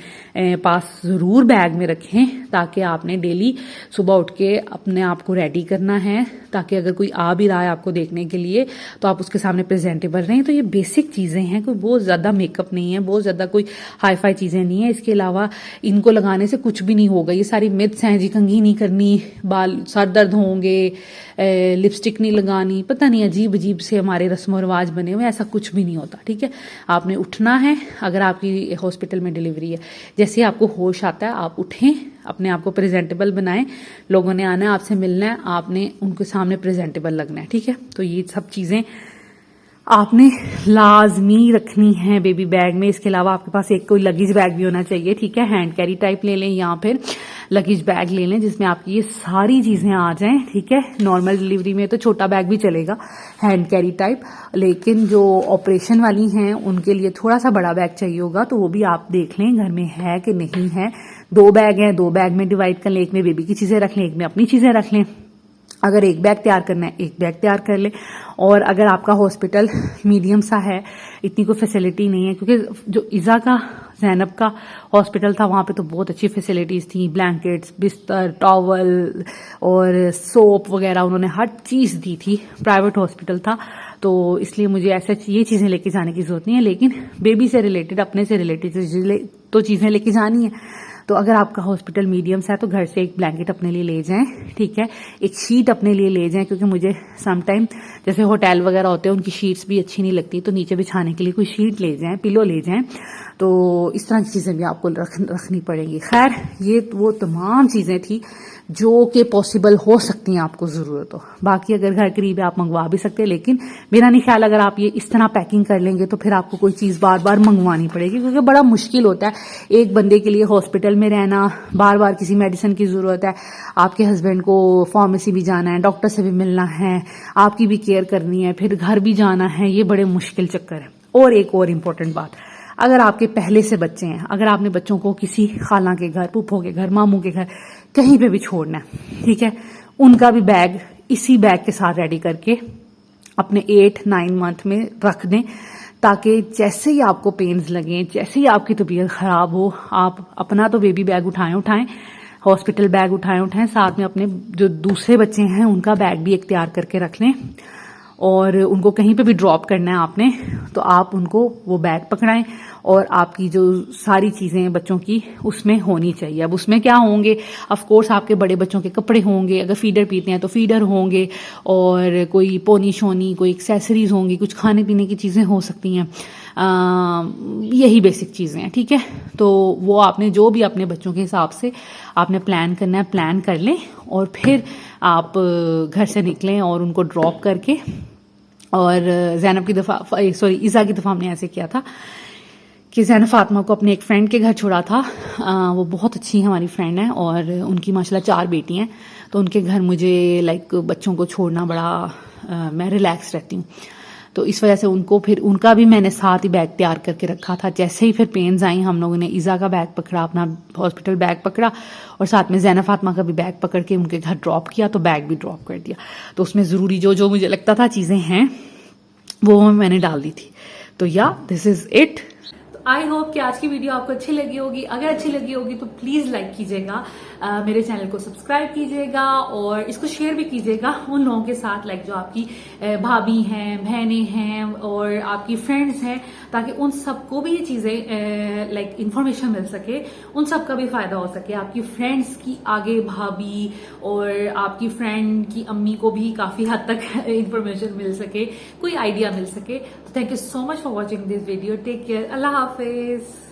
पास जरूर बैग में रखें, ताकि आपने डेली सुबह उठ के अपने आप को रेडी करना है, ताकि अगर कोई आ भी रहा है आपको देखने के लिए तो आप उसके सामने प्रेजेंटेबल रहें। तो ये बेसिक चीजें हैं, कोई बहुत ज्यादा मेकअप नहीं है, बहुत ज्यादा कोई हाई फाई चीजें नहीं है। इसके अलावा इनको लगाने से कुछ भी नहीं होगा, ये सारी मिथ्स हैं जी, कंघी नहीं करनी, बाल सर दर्द होंगे, लिपस्टिक नहीं लगानी, पता नहीं अजीब अजीब से हमारे रस्म रिवाज बने हुए, ऐसा कुछ भी नहीं होता, ठीक है। आपने उठना है, अगर आपकी हॉस्पिटल में डिलीवरी है, जैसे आपको होश आता है आप उठें, अपने आप को प्रेजेंटेबल बनाएं, लोगों ने आना है आपसे मिलना है, आपने उनके सामने प्रेजेंटेबल लगना है, ठीक है। तो ये सब चीजें आपने लाजमी रखनी है बेबी बैग में। इसके अलावा आपके पास एक कोई लगेज बैग भी होना चाहिए, ठीक है, हैंड कैरी टाइप ले लें या फिर लगेज बैग ले लें जिसमें आपकी ये सारी चीजें आ जाएं, ठीक है। नॉर्मल डिलीवरी में तो छोटा बैग भी चलेगा, हैंड कैरी टाइप, लेकिन जो ऑपरेशन वाली हैं उनके लिए थोड़ा सा बड़ा बैग चाहिए होगा, तो वो भी आप देख लें घर में है कि नहीं है। 2 बैग हैं, 2 बैग में डिवाइड कर लें, एक में बेबी की चीजें रख लें, एक में अपनी चीजें रख लें। अगर एक बैग तैयार करना है, एक बैग तैयार कर ले। और अगर आपका हॉस्पिटल मीडियम सा है, इतनी कोई फैसिलिटी नहीं है, क्योंकि जो इज़ा का, ज़ैनब का हॉस्पिटल था वहाँ पे तो बहुत अच्छी फैसिलिटीज़ थी, ब्लैंकेट्स, बिस्तर, टॉवल और सोप वगैरह उन्होंने हर चीज़ दी थी। प्राइवेट हॉस्पिटल था, तो इसलिए मुझे ऐसा ये चीज़ें लेके जाने की जरूरत नहीं है, लेकिन बेबी से रिलेटेड, अपने से रिलेटेड तो चीज़ें लेके जानी है। तो अगर आपका हॉस्पिटल मीडियम सा है तो घर से एक ब्लैंकेट अपने लिए ले जाएं, ठीक है, एक शीट अपने लिए ले जाएं, क्योंकि मुझे समटाइम जैसे होटल वगैरह होते हैं उनकी शीट्स भी अच्छी नहीं लगती, तो नीचे बिछाने के लिए कोई शीट ले जाएं, पिलो ले जाएं। तो इस तरह की चीजें भी आपको रखनी पड़ेंगी। खैर, ये वो तमाम चीजें थी जो कि पॉसिबल हो सकती हैं आपको जरूरत हो। बाकी अगर घर करीब है आप मंगवा भी सकते हैं, लेकिन मेरा नहीं ख्याल अगर आप ये इस तरह पैकिंग कर लेंगे तो फिर आपको कोई चीज बार बार मंगवानी पड़ेगी, क्योंकि बड़ा मुश्किल होता है एक बंदे के लिए हॉस्पिटल में रहना, बार बार किसी मेडिसिन की जरूरत है, आपके हस्बैंड को फार्मेसी भी जाना है, डॉक्टर से भी मिलना है, आपकी भी केयर करनी है, फिर घर भी जाना है, ये बड़े मुश्किल चक्कर है। और एक और इम्पोर्टेंट बात, अगर आपके पहले से बच्चे हैं, अगर आपने बच्चों को किसी खाला के घर, फूफो के घर, मामू के घर, कहीं पे भी छोड़ना है, ठीक है, उनका भी बैग इसी बैग के साथ रेडी करके अपने 8-9 मंथ में रख दें, ताकि जैसे ही आपको पेन्स लगें, जैसे ही आपकी तबीयत खराब हो, आप अपना तो बेबी बैग उठाएं, हॉस्पिटल बैग उठाएं, साथ में अपने जो दूसरे बच्चे हैं उनका बैग भी एक तैयार करके रख लें। और उनको कहीं पे भी ड्रॉप करना है आपने, तो आप उनको वो बैग पकड़ाएं, और आपकी जो सारी चीजें बच्चों की उसमें होनी चाहिए। अब उसमें क्या होंगे, ऑफ कोर्स आपके बड़े बच्चों के कपड़े होंगे, अगर फीडर पीते हैं तो फीडर होंगे, और कोई पोनी शोनी, कोई एक्सेसरीज होंगी, कुछ खाने पीने की चीजें हो सकती हैं, यही बेसिक चीजें हैं, ठीक है। तो वो आपने जो भी अपने बच्चों के हिसाब से आपने प्लान करना है, प्लान कर लें, और फिर आप घर से निकलें और उनको ड्रॉप करके। और ज़ैनब की दफ़ा, सॉरी, ईज़ा की दफ़ा हमने ऐसे किया था कि ज़ैनब फातिमा को अपने एक फ्रेंड के घर छोड़ा था। वो बहुत अच्छी हमारी फ्रेंड है और उनकी माशाल्लाह 4 बेटी हैं, तो उनके घर मुझे लाइक बच्चों को छोड़ना बड़ा मैं रिलैक्स रहती हूँ, तो इस वजह से उनको फिर उनका भी मैंने साथ ही बैग तैयार करके रखा था। जैसे ही फिर पेन्स आई हम लोगों ने ईज़ा का बैग पकड़ा, अपना हॉस्पिटल बैग पकड़ा और साथ में ज़ैनब फातिमा का भी बैग पकड़ के उनके घर ड्रॉप किया, तो बैग भी ड्रॉप कर दिया। तो उसमें ज़रूरी जो जो मुझे लगता था चीज़ें हैं वो मैंने डाल दी थी। तो या this is it. I hope कि आज की वीडियो आपको अच्छी लगी होगी। अगर अच्छी लगी होगी तो प्लीज लाइक कीजिएगा, मेरे चैनल को सब्सक्राइब कीजिएगा और इसको शेयर भी कीजिएगा उन लोगों के साथ लाइक जो आपकी भाभी हैं, बहनें हैं और आपकी फ्रेंड्स हैं, ताकि उन सबको भी ये चीजें लाइक इंफॉर्मेशन मिल सके, उन सब का भी फायदा हो सके। आपकी फ्रेंड्स की आगे भाभी और आपकी फ्रेंड की अम्मी को भी काफी हद तक इंफॉर्मेशन मिल सके, कोई आइडिया मिल सके। तो thank you so much for watching this video. Take care, अल्लाह हाफिज।